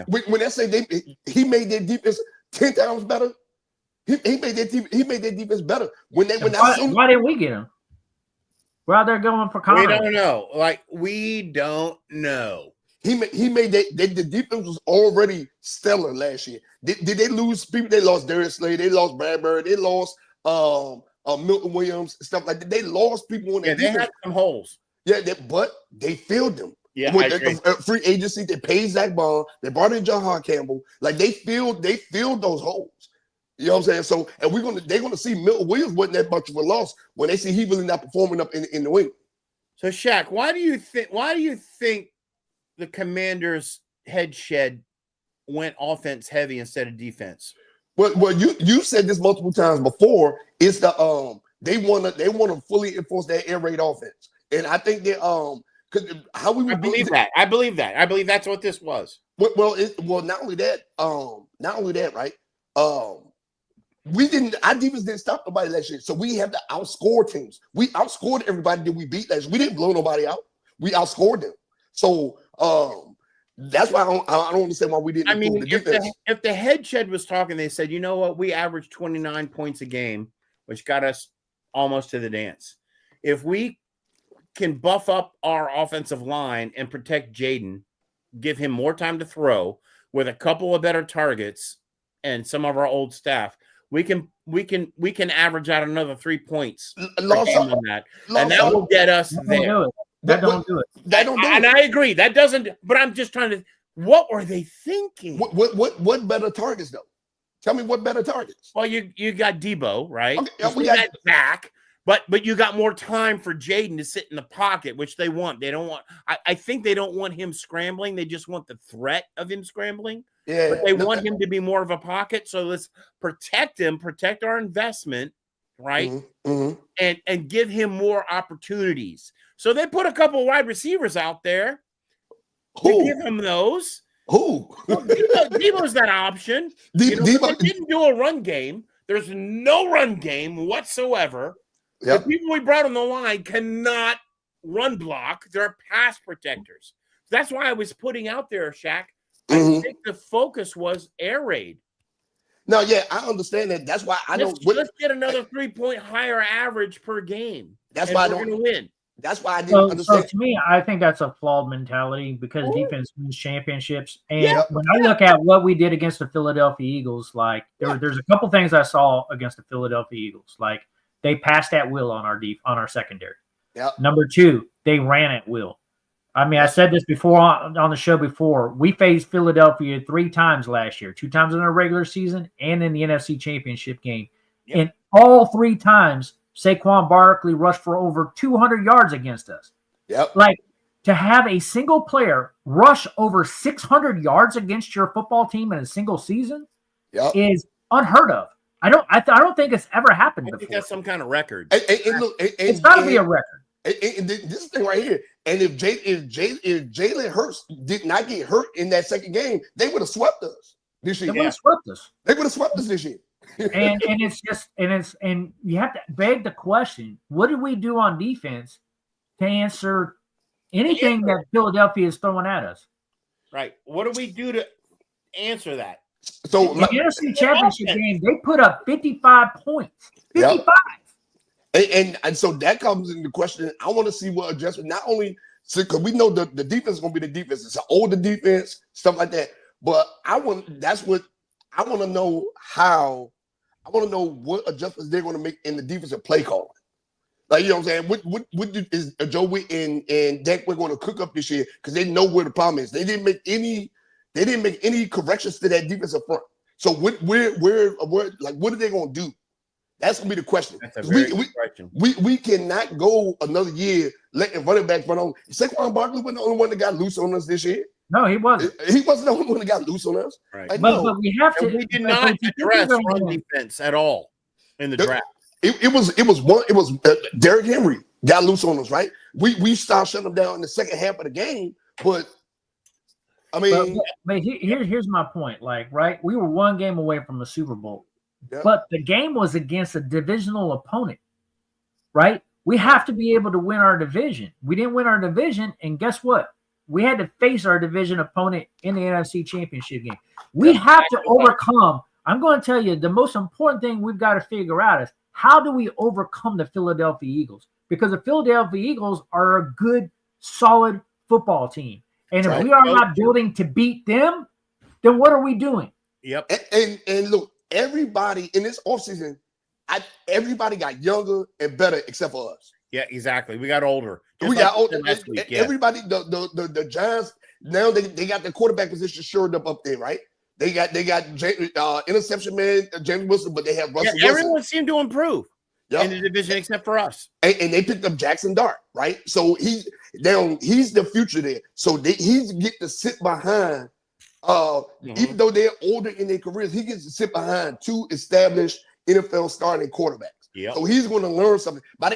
When they say he made their defense 10 times better. He made their defense better. Why didn't we get him? We're out there going for Connor. We don't know. We don't know. He made the defense was already stellar last year. Did they lose people? They lost Darius Slay. They lost Bradbury. They lost Milton Williams, stuff like that. They lost people on their defense. They had some holes. Yeah, but they filled them. Yeah, the free agency, they paid Zach Bond. They brought in Jahar Campbell. Like they filled those holes. You know what I'm saying? So, and they're gonna see Milton Williams wasn't that much of a loss when they see he really not performing up in the England. So, Shaq, why do you think the Commanders' head shed went offense heavy instead of defense? Well, you said this multiple times before. It's the they want to fully enforce that air raid offense, and I think they how we would I believe that. I believe that's what this was. Well, not only that, right? Our defense didn't stop nobody last year, so we have to outscore teams. We outscored everybody that we beat last year. We didn't blow nobody out. We outscored them. So that's why I don't understand why we didn't. I mean, if the head shed was talking, they said, you know what, we averaged 29 points a game, which got us almost to the dance. If we can buff up our offensive line and protect Jaden, give him more time to throw with a couple of better targets and some of our old staff, we can average out another 3 points on that, and that will get us there. That don't do it. That don't do And it. I agree. That doesn't. But I'm just trying to. What were they thinking? What better targets though? Tell me what better targets. Well, you got Debo, right? Okay, You we still got- got Zach, but you got more time for Jaden to sit in the pocket, which they want. They don't want. I think they don't want him scrambling. They just want the threat of him scrambling. Yeah, But they want him to be more of a pocket. So let's protect him, protect our investment, right? Mm-hmm. And give him more opportunities. So they put a couple wide receivers out there to give him those. Who? Well, Debo's that option. But they didn't do a run game. There's no run game whatsoever. Yep. The people we brought on the line cannot run block. They're pass protectors. That's why I was putting out there, Shaq. I think the focus was air raid. No, yeah, I understand that. That's why I don't. Let's get another 3-point higher average per game. That's why I we're don't going to win. That's why I didn't So understand. to me, I think that's a flawed mentality because defense wins championships. And Yeah. when I look at what we did against the Philadelphia Eagles, like there's a couple things I saw against the Philadelphia Eagles. Like they passed at will on our secondary. Yep. Number two, they ran at will. I mean, I said this before on the show before. We faced Philadelphia 3 times last year, 2 times in our regular season and in the NFC Championship game. Yep. And all 3 times, Saquon Barkley rushed for over 200 yards against us. Yep. Like to have a single player rush over 600 yards against your football team in a single season is unheard of. I don't think it's ever happened I before. think that's some kind of record. And look, It's got to be a record. And this thing right here. And if Jalen Hurts did not get hurt in that second game, they would have swept us this They year. would have swept us. They would have swept us this year. and you have to beg the question: what did we do on defense to answer anything that Philadelphia is throwing at us? Right. What do we do to answer that? So In the NFC Championship game, they put up 55 points. 55. And so that comes into question. I want to see what adjustment, not only because we know the defense is going to be the defense. It's an older defense, stuff like that. But I want to know how. I want to know what adjustments they're going to make in the defensive play calling. Like, you know what I'm saying? What is Joe Witt and Dak we're going to cook up this year because they know where the problem is. They didn't make any corrections to that defensive front. So where like what are they going to do? That's gonna be the question. That's a very good question. We cannot go another year letting running backs run on. Saquon Barkley wasn't the only one that got loose on us this year. No, he wasn't. He wasn't the only one that got loose on us. Right. Like, But we have to. And we did not address run defense at all in the draft. It was Derrick Henry got loose on us, right? We started shutting them down in the second half of the game, but I mean, but here's my point. Like, right, we were 1 game away from the Super Bowl. Yeah. But the game was against a divisional opponent, right? We have to be able to win our division. We didn't win our division, and guess what? We had to face our division opponent in the NFC Championship game. We have to overcome. I'm going to tell you, the most important thing we've got to figure out is how do we overcome the Philadelphia Eagles? Because the Philadelphia Eagles are a good, solid football team. And if we are not building to beat them, then what are we doing? Yep. And look, everybody in this offseason, everybody got younger and better except for us. Yeah, exactly. We got older. We got older. Last week, yeah. Everybody, the Giants now they got the quarterback position shored up there, right? They got interception man James Wilson, but they have Russell Wilson. Everyone seemed to improve in the division except for us. And they picked up Jackson Dart, right? So he's the future there. So he's get to sit behind. Even though they're older in their careers, he gets to sit behind 2 established NFL starting quarterbacks. Yep. So he's going to learn something. By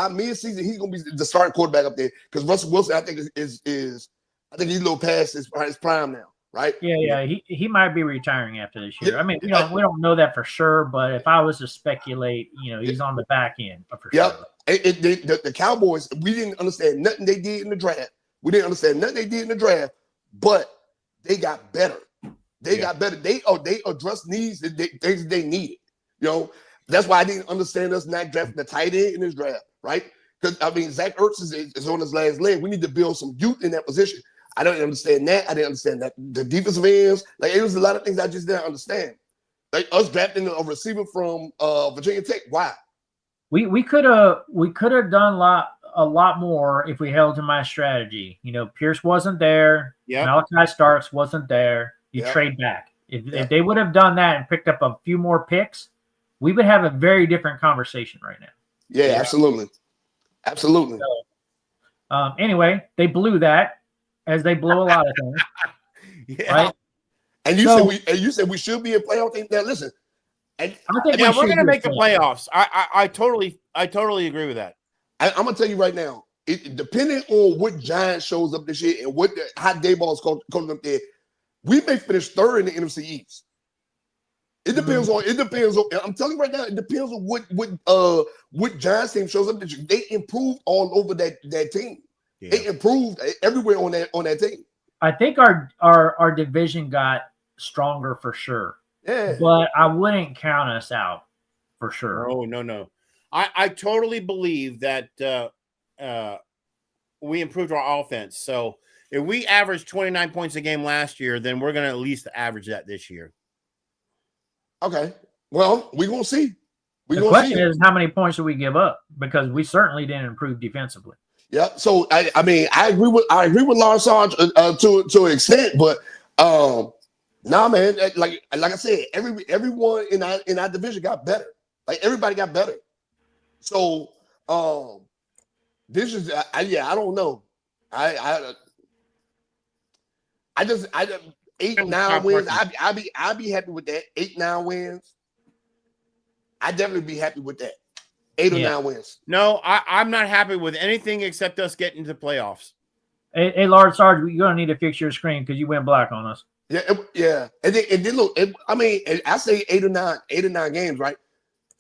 mid-season, he's going to be the starting quarterback up there because Russell Wilson, I think, is he's a little past his prime now, right? Yeah. He might be retiring after this year. I mean, we don't know that for sure, but if I was to speculate, he's on the back end for sure. The Cowboys, we didn't understand nothing they did in the draft. But they got better. They got better. They addressed needs things they needed. That's why I didn't understand us not drafting the tight end in this draft, right? Because Zach Ertz is on his last leg. We need to build some youth in that position. I don't understand that. I didn't understand that the defensive ends, like it was a lot of things I just didn't understand. Like us drafting a receiver from Virginia Tech. Why? We could have done a lot a lot more if we held to my strategy. Pierce wasn't there. Yep. Malachi Starks wasn't there. You Yep. trade back. If Yep. they would have done that and picked up a few more picks, we would have a very different conversation right now. Yeah, absolutely. Absolutely. Anyway, they blew that, as they blow a lot of things. Yeah. Right? And you said we should be in playoff team. Now listen, and I think Yeah, we we're should gonna do make the so. playoffs. I totally agree with that. I'm gonna tell you right now, depending on what Giant shows up this year and what how Dayball's coaching up there, we may finish third in the NFC East. It depends on. I'm telling you right now, it depends on what Giants team shows up this year. They improved all over that team. Yeah. They improved everywhere on that team. I think our division got stronger for sure, Yeah. but I wouldn't count us out for sure. No. I totally believe that we improved our offense. So if we averaged 29 points a game last year, then we're going to at least average that this year. Okay. Well, we're gonna see. The question is, how many points do we give up? Because we certainly didn't improve defensively. Yeah. So I agree with Lars Sarge to an extent, but nah, man. Like I said, everyone in our division got better. Like everybody got better. So this is I don't know. I just 8-9 wins. I'd be happy with that. 8-9 wins. I'd definitely be happy with that. 8 or 9 wins. No, I'm not happy with anything except us getting to the playoffs. Hey, Lord Sarge, you're gonna need to fix your screen because you went black on us. Yeah. And then look. I say 8 or 9 games, right?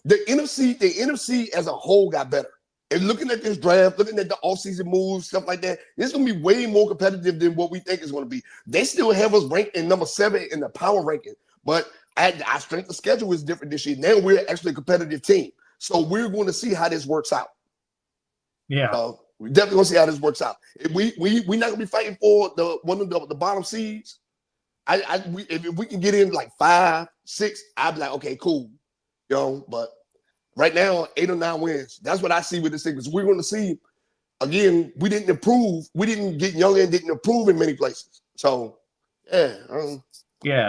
The NFC as a whole got better. And looking at this draft, looking at the offseason moves, stuff like that, it's going to be way more competitive than what we think it's going to be. They still have us ranked in number 7 in the power ranking, but our strength of schedule is different this year. Now we're actually a competitive team. So we're going to see how this works out. Yeah. We're definitely going to see how this works out. We're not going to be fighting for one of the bottom seeds. If we can get in like 5, 6, I'd be like, okay, cool. But right now, 8 or 9 wins. That's what I see with this thing. Because we're going to see, again, we didn't improve. We didn't get younger and didn't improve in many places. So, yeah. I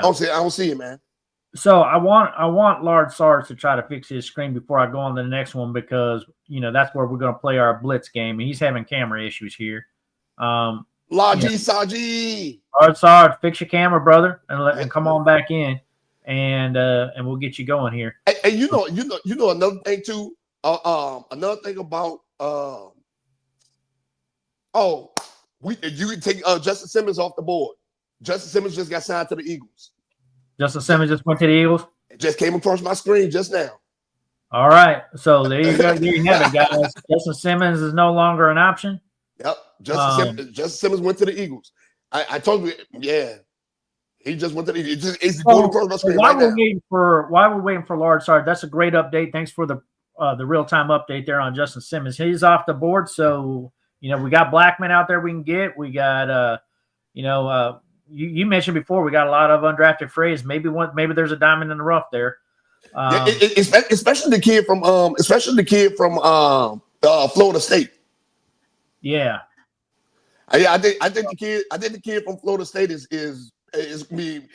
don't see it, man. So I want Lard Sarge to try to fix his screen before I go on to the next one because, that's where we're going to play our blitz game. And he's having camera issues here. Saji. Lard Sarge, fix your camera, brother, and come on back in. And we'll get you going here. And you know another thing too. Another thing about you can take Justin Simmons off the board. Justin Simmons just got signed to the Eagles. Justin Simmons just went to the Eagles. It just came across my screen just now. All right, so there you go. There you have it, guys. Justin Simmons is no longer an option. Yep, Justin Simmons went to the Eagles. I told you, yeah. He just went to the. It's going across my screen right now. While we're waiting for Lard Sarge, that's a great update. Thanks for the real time update there on Justin Simmons. He's off the board, so we got Blackman out there we can get. We got you mentioned before we got a lot of undrafted free. Maybe there's a diamond in the rough there. Especially the kid from Florida State. Yeah. I think the kid from Florida State is me.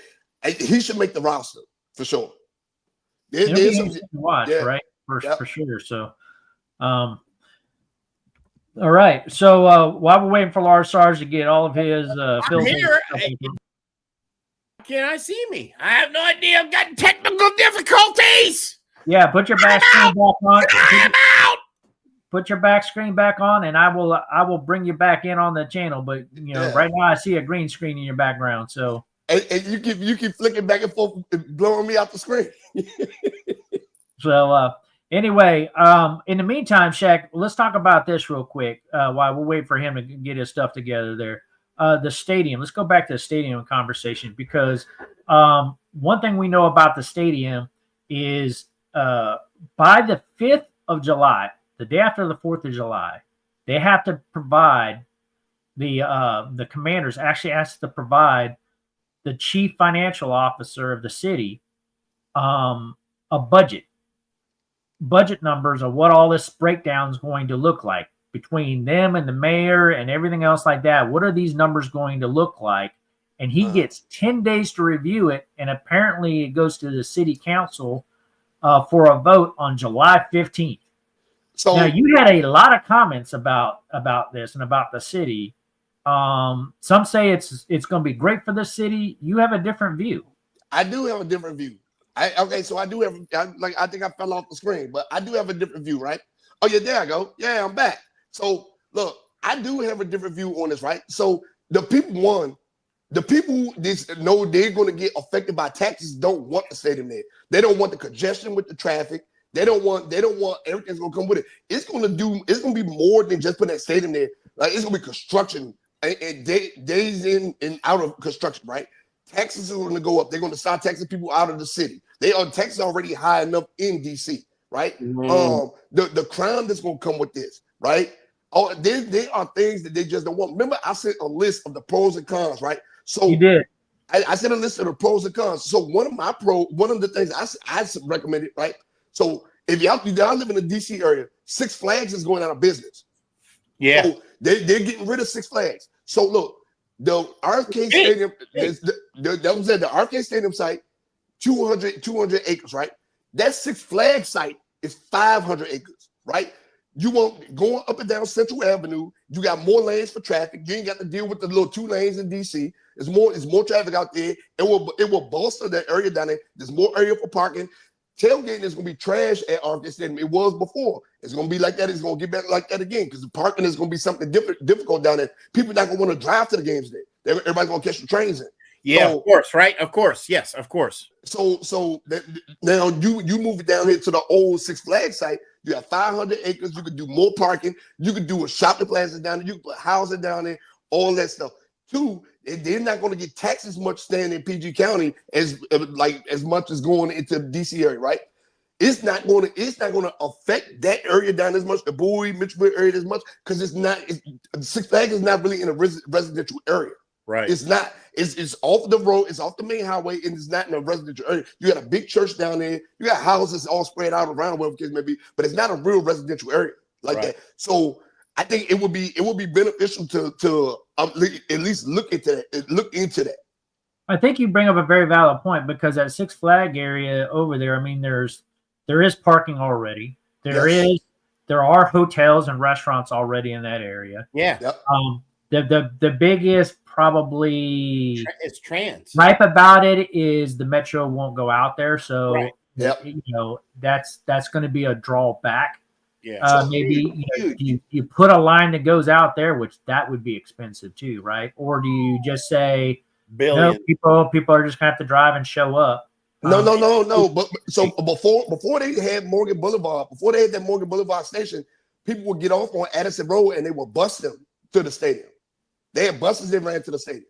He should make the roster for sure. There's some to watch, right? For sure. So, all right. So while we're waiting for Lars Sarge to get all of his I'm here. Can I see me? I have no idea. I've got technical difficulties. Yeah, put your back screen back on. I'm out. Put your back screen back on, and I will bring you back in on the channel. But right now I see a green screen in your background. So and you keep flicking back and forth, blowing me out the screen. So anyway, in the meantime, Shaq, let's talk about this real quick while we're waiting for him to get his stuff together there. The stadium. Let's go back to the stadium conversation because one thing we know about the stadium is by the 5th of July, the day after the 4th of July, they have to provide the Commanders actually asked to provide the chief financial officer of the city a budget numbers of what all this breakdown is going to look like. between them and the mayor and everything else like that, what are these numbers going to look like? And he gets 10 days to review it. And apparently it goes to the city council for a vote on July 15th. So now you had a lot of comments about this and about the city. Some say it's going to be great for the city. You have a different view. I do have a different view. So I do have, I think I fell off the screen, but I do have a different view, right? Oh yeah, there I go. Yeah, I'm back. So look, I do have a different view on this, right? So the people know they're going to get affected by taxes. Don't want the stadium there. They don't want the congestion with the traffic. They don't want everything's going to come with it. It's going to be more than just putting that stadium there. Like it's going to be construction and days in and out of construction, right? Taxes are going to go up. They're going to start taxing people out of the city. Taxes already high enough in DC, right? The crime that's going to come with this, right? Oh, there are things that they just don't want. Remember, I sent a list of the pros and cons, right? So you did. I sent a list of the pros and cons. So one of the things I recommended, right? So if y'all live in the DC area, Six Flags is going out of business. Yeah, so they're getting rid of Six Flags. So look, the Arcade Stadium, that was at the Arcade Stadium site, 200 acres, right? That Six Flags site is 500 acres, right? You want going up and down Central Avenue. You got more lanes for traffic. You ain't got to deal with the little 2 lanes in DC. It's more traffic out there. It will bolster that area down there. There's more area for parking. Tailgating is going to be trash at Arcade Stadium. It was before. It's going to be like that. It's going to get back like that again because the parking is going to be something difficult down there. People are not going to want to drive to the games there. Everybody's going to catch the trains in. Yeah, of course, right? Of course, yes, of course. So now you move it down here to the old Six Flags site. You got 500 acres. You could do more parking. You could do a shopping plaza down there. You could put housing down there. All that stuff. 2, they're not going to get taxed as much staying in PG County as much as going into the DC area, right? It's not going to affect that area down as much, the Bowie, Mitchellville area as much, because Six Flags is not really in a residential area. Right. It's not. It's off the road. It's off the main highway, and it's not in a residential area. You got a big church down there. You got houses all spread out around wherever the case may be, but it's not a real residential area like that. So I think it would be beneficial to at least look into that. I think you bring up a very valid point because that Six Flag area over there, I mean, there is parking already. There are hotels and restaurants already in that area. Yeah. Yep. The biggest probably it's trans gripe about it is the metro won't go out there. So that's going to be a drawback. Yeah. Maybe you put a line that goes out there, which that would be expensive too, right? Or do you just say no, people are just gonna have to drive and show up? No. But so before they had Morgan Boulevard, before they had that Morgan Boulevard station, people would get off on Addison Road and they would bus them to the stadium. They had buses that ran to the stadium.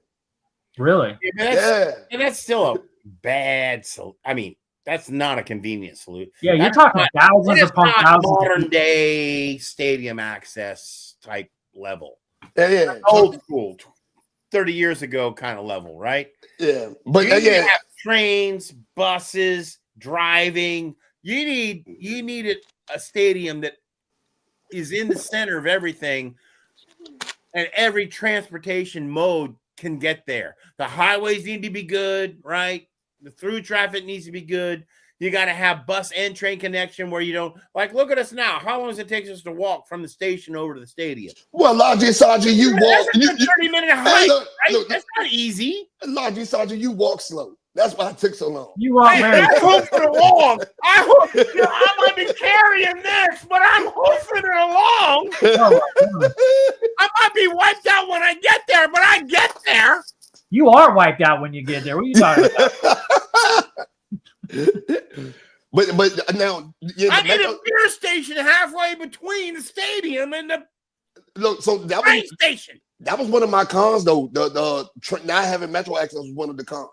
Really? And that's still a bad. I mean, that's not a convenient solution. Yeah, you're talking thousands upon thousands. Modern day stadium access type level. Yeah. Old school, 30 years ago kind of level, right? Yeah, but you have trains, buses, driving. You need a stadium that is in the center of everything, and every transportation mode can get there. The highways need to be good, right? The through traffic needs to be good. You got to have bus and train connection where you don't look at us now. How long does it take us to walk from the station over to the stadium? Well, Logic Sergeant, you walk. That's a 30-minute hike, right? That's not easy. Logic Sergeant, you walk slow. That's why it took so long. You walk very hoofing along. I might be carrying this, but I'm hoofing along. I might be wiped out when I get there, but I get there. You are wiped out when you get there. What are you talking about? but now, I need a beer station halfway between the stadium and the train station. That was one of my cons, though. The not having metro access was one of the cons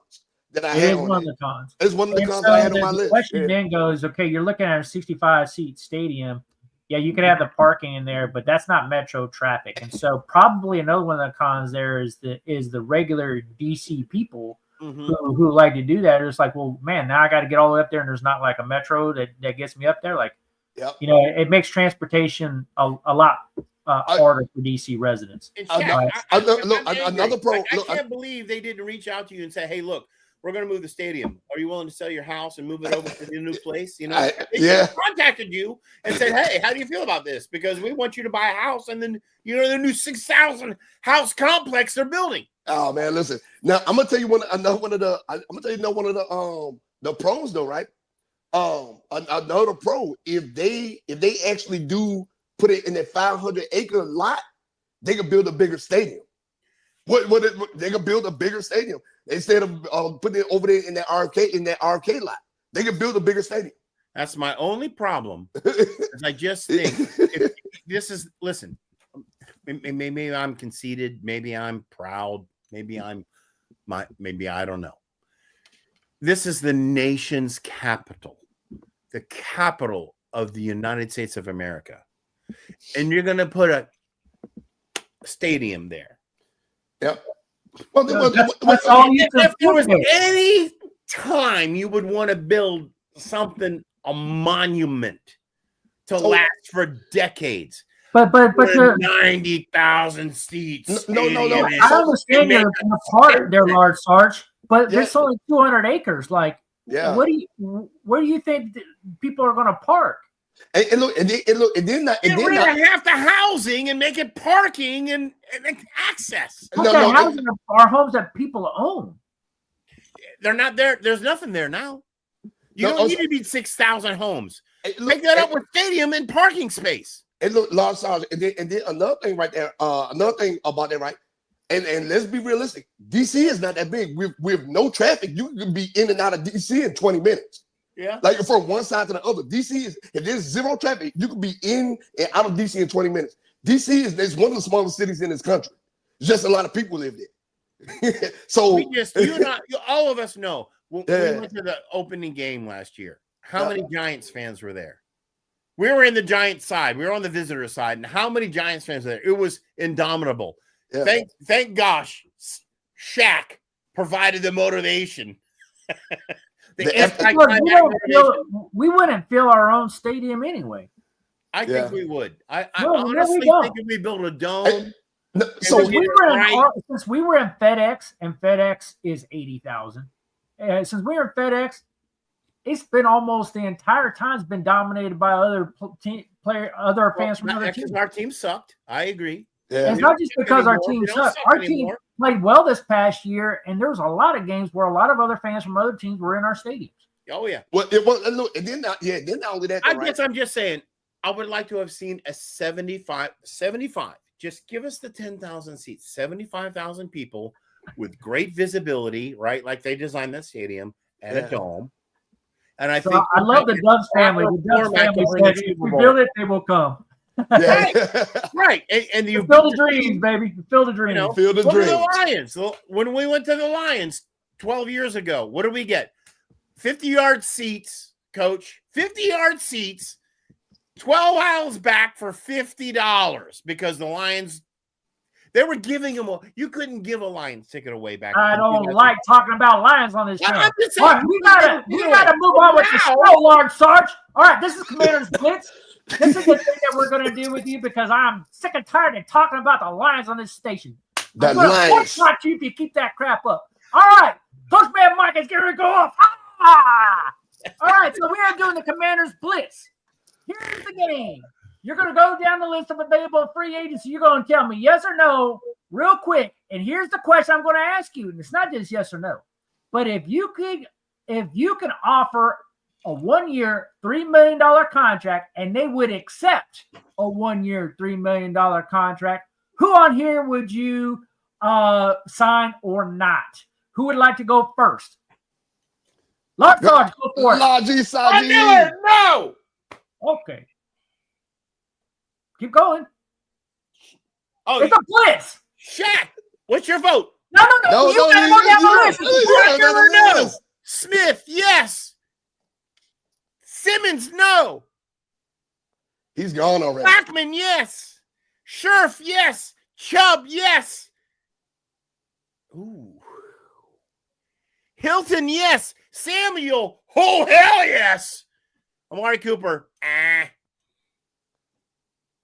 that I had. One of the cons. It's one of the cons I had on my list. The question then goes, okay, you're looking at a 65-seat stadium. Yeah, you could have the parking in there, but that's not metro traffic. And so probably another one of the cons there is the regular DC people who like to do that. It's like, well, man, now I got to get all the way up there, and there's not like a metro that gets me up there. Like, it makes transportation a lot harder for DC residents. And I- Shaq, I- I'm look, angry. another pro- I look, can't believe they didn't reach out to you and say, "Hey, look, we're going to move the stadium. Are you willing to sell your house and move it over to the new place?" You know, they should have contacted you and said, "Hey, how do you feel about this? Because we want you to buy a house, and then the new 6,000 house complex they're building." Oh man, listen. Now I'm gonna tell you one of the pros though, right? Another pro, if they actually do put it in that 500-acre lot, they could build a bigger stadium. They could build a bigger stadium instead of putting it over there in that arcade lot. They could build a bigger stadium. That's my only problem. Is I just think if this is listen. Maybe I'm conceited. Maybe I'm proud. Maybe I don't know. This is the nation's capital, the capital of the United States of America, and you're going to put a stadium there. Yep. Well, That's all you If there was can any time you would want to build something, a monument to last for decades. But 90,000 seats. No. I understand they're part their large Sarge, but there's only 200 acres. Like, where do you think people are going to park? And then get rid of half the housing and make it parking and access. Housing are homes that people own. They're not there. There's nothing there now. You don't need to be 6,000 homes. Make that up with stadium and parking space. And look, large size, and then another thing right there, another thing about that, right? And let's be realistic. DC is not that big. With no traffic, you can be in and out of DC in 20 minutes. Yeah. Like from one side to the other. DC is, if there's zero traffic, you can be in and out of DC in 20 minutes. DC is one of the smallest cities in this country. Just a lot of people live there. So all of us know when we went to the opening game last year, how many Giants fans were there? We were in the Giants side. We were on the visitor side. And how many Giants fans were there? It was indomitable. Yeah. Thank gosh, Shaq provided the motivation. We wouldn't fill our own stadium anyway. I think we would. I honestly think if we built a dome. Since we were in FedEx, and FedEx is 80,000. Since we were in FedEx, it's been almost the entire time's been dominated by other fans from other teams. Our team sucked. I agree. Yeah. It's not just because our team sucked. Our team played well this past year, and there was a lot of games where a lot of other fans from other teams were in our stadiums. Oh yeah. Well, look, and then not only that. I'm just saying, I would like to have seen a 75. Just give us the 10,000 seats, 75,000 people with great visibility, right? Like they designed that stadium and a dome. And I love the Dubs family. The Dubs family said, if we build it, they will come. Right. And you fill the dreams, baby. Fill the dreams. Fill the dreams. The Lions. When we went to the Lions 12 years ago, what did we get? 50-yard seats, coach. 50-yard seats, 12 aisles back for $50 because the Lions. They were giving them you couldn't give a Lions ticket away back. I don't like talking about Lions on this show. I'm just saying, we gotta move on with the show, Large Sarge. All right, this is Commander's Blitz. This is the thing that we're gonna do with you because I'm sick and tired of talking about the Lions on this station. The Lions. Watch you if you keep that crap up. All right, Coach Man Mike is gonna go off. All right, so we are doing the Commander's Blitz. Here's the game. You're going to go down the list of available free agents. You're going to tell me yes or no real quick. And here's the question I'm going to ask you. And it's not just yes or no. But if you can offer a 1-year, $3 million contract and they would accept a 1-year, $3 million contract, who on here would you sign or not? Who would like to go first? Large Sarge, go for it. No. Okay. Keep going. Oh, it's a blitz. Shaq, what's your vote? No. You gotta go down the list. No. Smith, yes. Simmons, no. He's gone already. Blackman, yes. Scherf, yes. Chubb, yes. Ooh. Hilton, yes. Samuel, oh hell yes. Amari Cooper,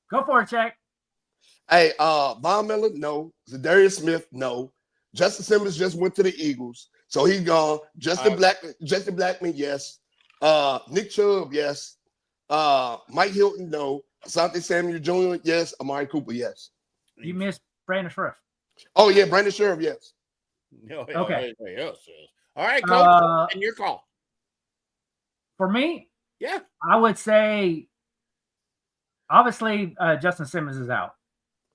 Go for it, Shaq. Hey, Von Miller, no. Zadarius Smith, no. Justin Simmons just went to the Eagles, so he's gone. Justin Blackman, yes. Nick Chubb, yes. Mike Hilton, no. Asante Samuel Jr., yes. Amari Cooper, yes. You missed Brandon Sheriff. Oh yeah, Brandon Sheriff, yes. Okay. All right, Coach, and your call. For me, yeah, I would say obviously Justin Simmons is out.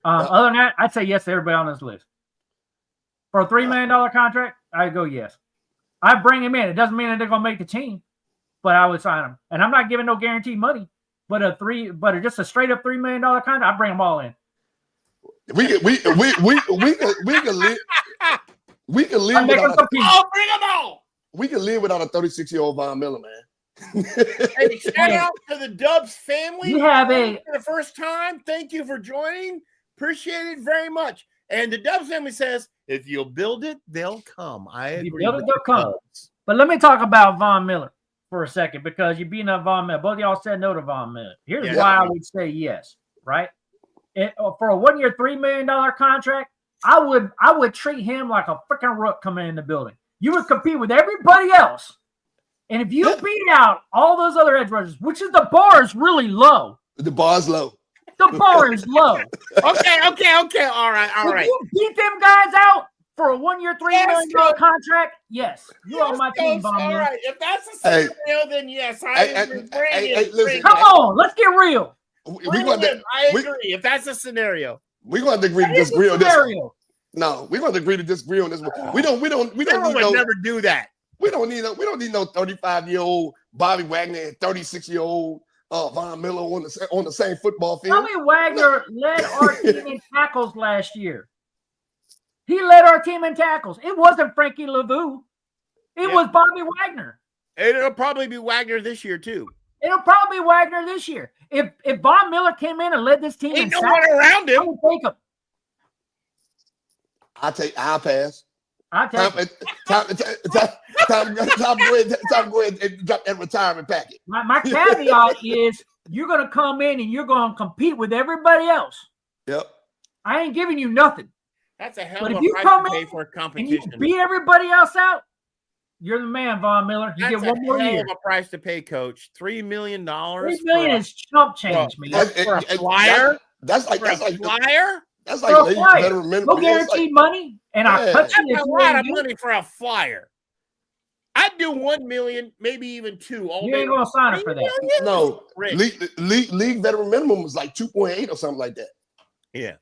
Other than that, I'd say yes to everybody on this list. For a $3 million contract, I'd go yes. I'd bring him in. It doesn't mean that they're going to make the team, but I would sign him. And I'm not giving no guaranteed money, but just a straight up $3 million contract, I'd bring them all in. We can live. We can live without bring them all. We can live without a 36-year-old Von Miller, man. Hey, shout out to the Dubs family. We have for the first time. Thank you for joining. Appreciate it very much. And the Dubs family says, if you'll build it, they'll come. I agree. You build it, they'll come. But let me talk about Von Miller for a second, because you're beating up Von Miller. Both of y'all said no to Von Miller. Here's why I would say yes, right? For a 1 year, $3 million contract, I would treat him like a freaking rook coming in the building. You would compete with everybody else. And if you beat out all those other edge rushers, which is the bar is really low. The bar's low. The bar is low. Okay. All right. If you beat them guys out for a 1 year, $3 million contract, yes. You're on my team, Von Miller. All right. If that's a scenario, then yes. Listen, come on, let's get real. I agree. If that's a scenario, we're going to agree to disagree on this one. No, we're going to agree to disagree on this one. We don't never do that. We don't need no 35-year-old Bobby Wagner and 36-year-old Von Miller on the same football field. Bobby Wagner led our team in tackles last year. He led our team in tackles. It wasn't Frankie Lavu. It was Bobby Wagner. And it'll probably be Wagner this year too. It'll probably be Wagner this year. If Von Miller came in and led this team, ain't no one around him. I would take him. I'll pass. I'll take him. Time to go ahead and drop that retirement packet. My caveat is you're going to come in and you're going to compete with everybody else. Yep. I ain't giving you nothing. That's a hell of a price to pay for a competition. And you beat everybody else out, you're the man, Von Miller. You get one more year. That's a price to pay, Coach. $3 million. $3 million is chump change, man. For a flyer? That's like flyer? That's like veteran minimum. No guaranteed money, and I cut you. That's a lot of money for a flyer. I'd do $1 million, maybe even $2 million. You ain't gonna sign it for that. No, league veteran minimum was like 2.8 or something like that. Yeah.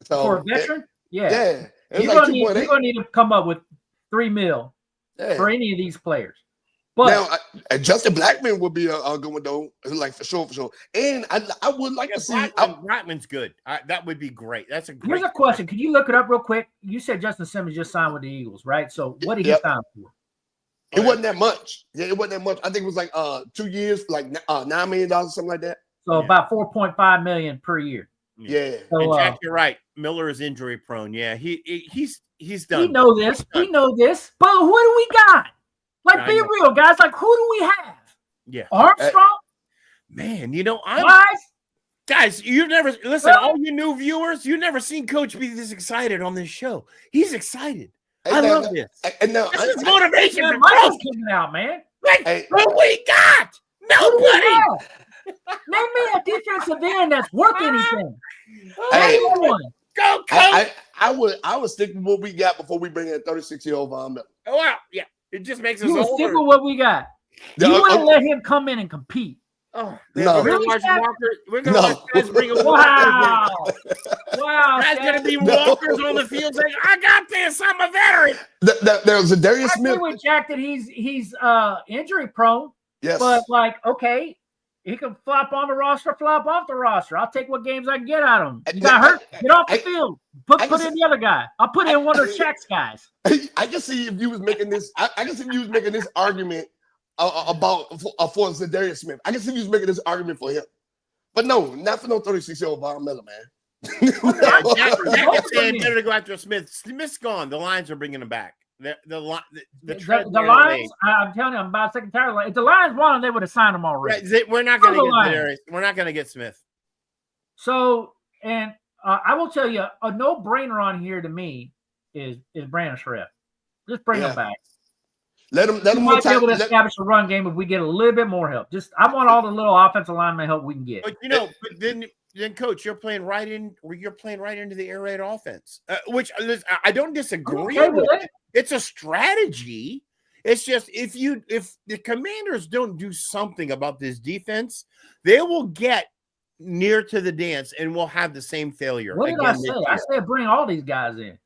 So, for a veteran, yeah. You're gonna need to come up with $3 million for any of these players. But now, Justin Blackman would be a good one though, like for sure. And I would like to see Blackman's good. That would be great. That's a great. Here's a question. Can you look it up real quick? You said Justin Simmons just signed with the Eagles, right? So what did he sign for? It wasn't that much. Yeah, it wasn't that much. I think it was like 2 years, like $9 million, something like that. So about $4.5 million per year. Yeah. So, and Jack, you're right. Miller is injury prone. Yeah, he's done. We know this. We know this. But who do we got? Like, be real, guys. Like, who do we have? Yeah. Armstrong? Man, you know, guys, you've never listen, all you new viewers, you've never seen Coach be this excited on this show. He's excited. I love this. And now this is motivation for Michael's coming out, man. Like, what we got? Nobody. Name me a defensive end that's worth anything. Go, Coach. I would stick with what we got before we bring in a 36-year-old Von Miller. Oh, wow. Yeah. It just makes us older. older. Stick with what we got. You wouldn't let him come in and compete. Oh, no. We're going to watch guys bring a wow. Guys going to be walkers on the field saying, I got this. I'm a veteran. There's a Darius Smith. I agree with Jack that he's injury prone. Yes. But, like, okay, he can flop on the roster, flop off the roster. I'll take what games I can get out of him. You got hurt? Get off the field. Put in the other guy. I'll put in one of Shaq's guys. I can see if you was making this. I can see if you was making this argument about for Zadarius Smith. I can see if you was making this argument for him. But no, not for no 36-year-old Von Miller, man. Jack saying better to go after Smith. Smith's gone. The Lions are bringing him back. The Lions, I'm telling you, I'm about sick and tired. If the Lions wanted, they would have signed him already. We're not going to get Smith. So, and I will tell you a no-brainer on here to me is Brandon Schreff. Just bring him back. Let him We might be able to establish a run game if we get a little bit more help. I want all the little offensive lineman help we can get. But but then coach, you're playing right into the air raid offense, which I don't disagree with. It's a strategy. It's just if the Commanders don't do something about this defense, they will get near to the dance and we'll have the same failure. What did I say? I said bring all these guys in.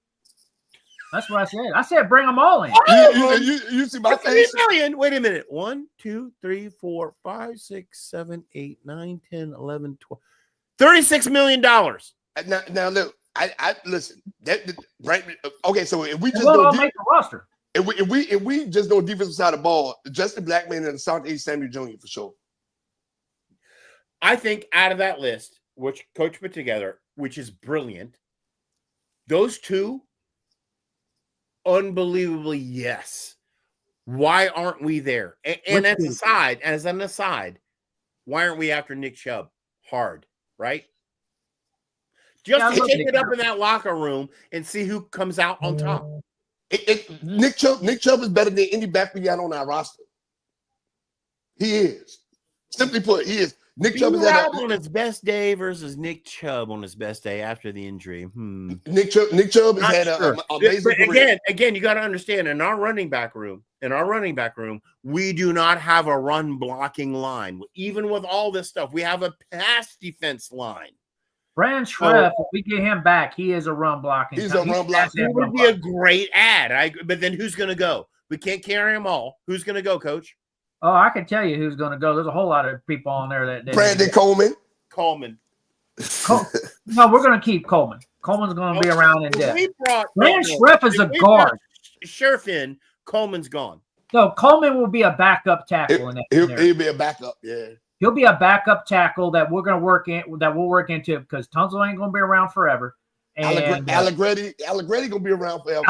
That's what I said. I said bring them all in. You see my face? Wait a minute. 1, 2, 3, 4, 5, 6, 7, 8, 9, 10, 11, 12. $36 million. Now look, I listen. Right? Okay, so if we just don't make the roster, if we just go defensive side of the ball, Justin Blackman and Asante Samuel Jr. for sure. I think out of that list, which Coach put together, which is brilliant, those two, unbelievably yes. Why aren't we there? And as an aside, why aren't we after Nick Chubb hard? Right? Just to take it up in that locker room and see who comes out on top. Nick Chubb is better than any back we got on our roster. He is. Simply put, he is. Nick Chubb is on his best day versus Nick Chubb on his best day after the injury. Nick Chubb has had an amazing career. Again, you got to understand in our running back room, we do not have a run blocking line. Even with all this stuff, we have a pass defense line. Brandon Schreff, if we get him back, he is a run blocking. He's a run blocking. It would be a great ad. But then who's going to go? We can't carry them all. Who's going to go, Coach? Oh, I can tell you who's going to go. There's a whole lot of people on there that Brandon Coleman. No, we're going to keep Coleman. Coleman's going to be around in depth. Brandon Schreff is a guard. Scherfin, Coleman's gone. No, Coleman will be a backup tackle. He'll be a backup. Yeah. He'll be a backup tackle that we're going to work into because Tunsil ain't going to be around forever. And Allegretti gonna be around forever.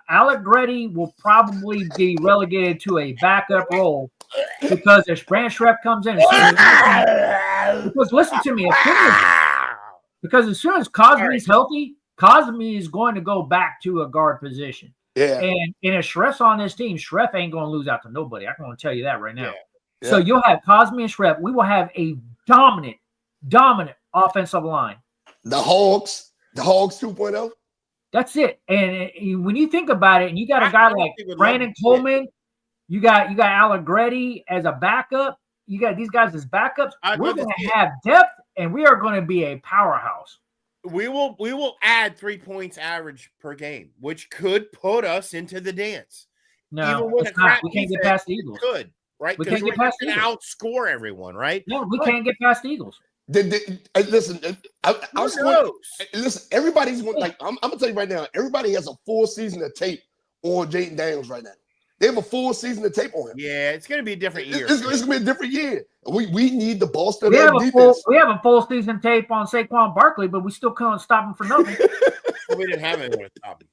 Allegretti will probably be relegated to a backup role because if Brandon Schreff comes in, because listen to me, as soon as Cosme is healthy, Cosme is going to go back to a guard position. Yeah. And if Schreff's on this team, Schreff ain't going to lose out to nobody. I'm going to tell you that right now. Yeah. So you'll have Cosme and Schreff. We will have a dominant offensive line. The Hogs 2.0. That's it. And when you think about it, and you got a guy like Brandon Coleman, you got Allegretti as a backup. You got these guys as backups. We're going to have depth, and we are going to be a powerhouse. We will add 3 points average per game, which could put us into the dance. No, it's not. We can't get past the Eagles. Good, right? We can't get past the Eagles. Outscore everyone, right? No, we can't get past the Eagles. Listen, everybody's like I'm gonna tell you right now. Everybody has a full season of tape on Jaden Daniels right now. They have a full season of tape on him. Yeah, it's gonna be a different year. It's gonna be a different year. We need the bolster we that defense. We have a full season tape on Saquon Barkley, but we still couldn't stop him for nothing. We didn't have anyone to stop him.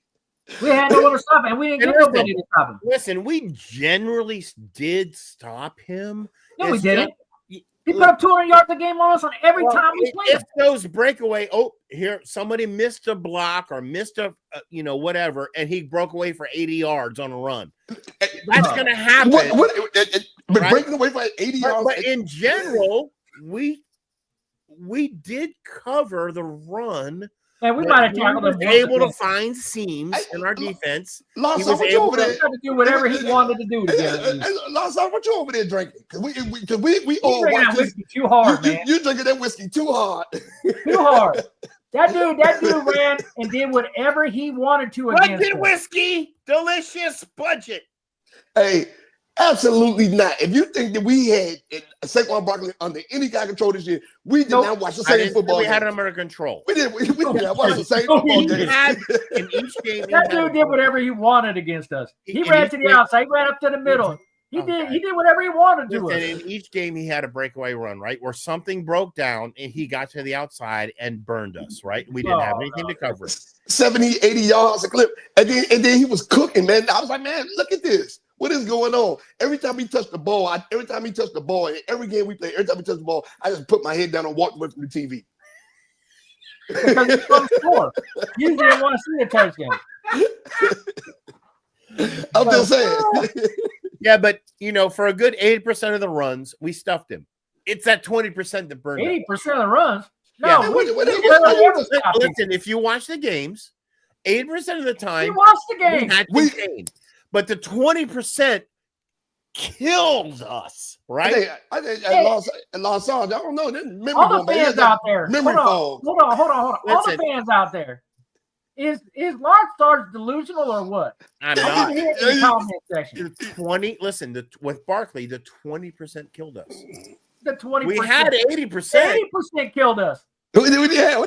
We had no one to stop him, and we didn't get nobody to stop him. Listen, we generally did stop him. No, we didn't. He put up 200 yards a game on us on every time we played. If those breakaway, here somebody missed a block or missed a whatever, and he broke away for 80 yards on a run. That's going to happen. But breaking away for 80 yards. But in general, we did cover the run. And we might have tackled him. Able to find seams in our defense. He was able to do whatever he wanted to do. Lawson, what you over there drinking? Because we all drinking whiskey too hard, man. You drinking that whiskey too hard. Too hard. That dude ran and did whatever he wanted to against budget whiskey, delicious budget. Hey, absolutely not. If you think that we had Saquon Barkley under any kind of control this year, we did not watch the same football game. We had him under control. We did not watch the same football game. In each game, that dude did whatever he wanted against us. He ran to the outside. He ran up to the middle. He did whatever he wanted to. And in each game, he had a breakaway run, right, where something broke down and he got to the outside and burned us, right? We didn't have anything to cover. 70, 80 yards a clip. And then he was cooking, man. I was like, man, look at this. What is going on? Every time he touched the ball, in every game we play, every time he touched the ball, I just put my head down and walked away from the TV. because he's going to score. You didn't want to see a touchdown. I'm just saying. Yeah, but for a good 80% of the runs, we stuffed him. It's that 20% that burned 80% of the runs. No, Yeah, listen, if you watch the games, 80% of the time, we watched the game. We had contained, but the 20% killed us, right? I think Los I don't know. All the fans out there. Memory fog. Hold on. All the fans out there. Is Lars Stars delusional or what? I'm not. In the comment section. With Barkley, the 20% killed us. The 20%. We had 80%. 80% killed us. What are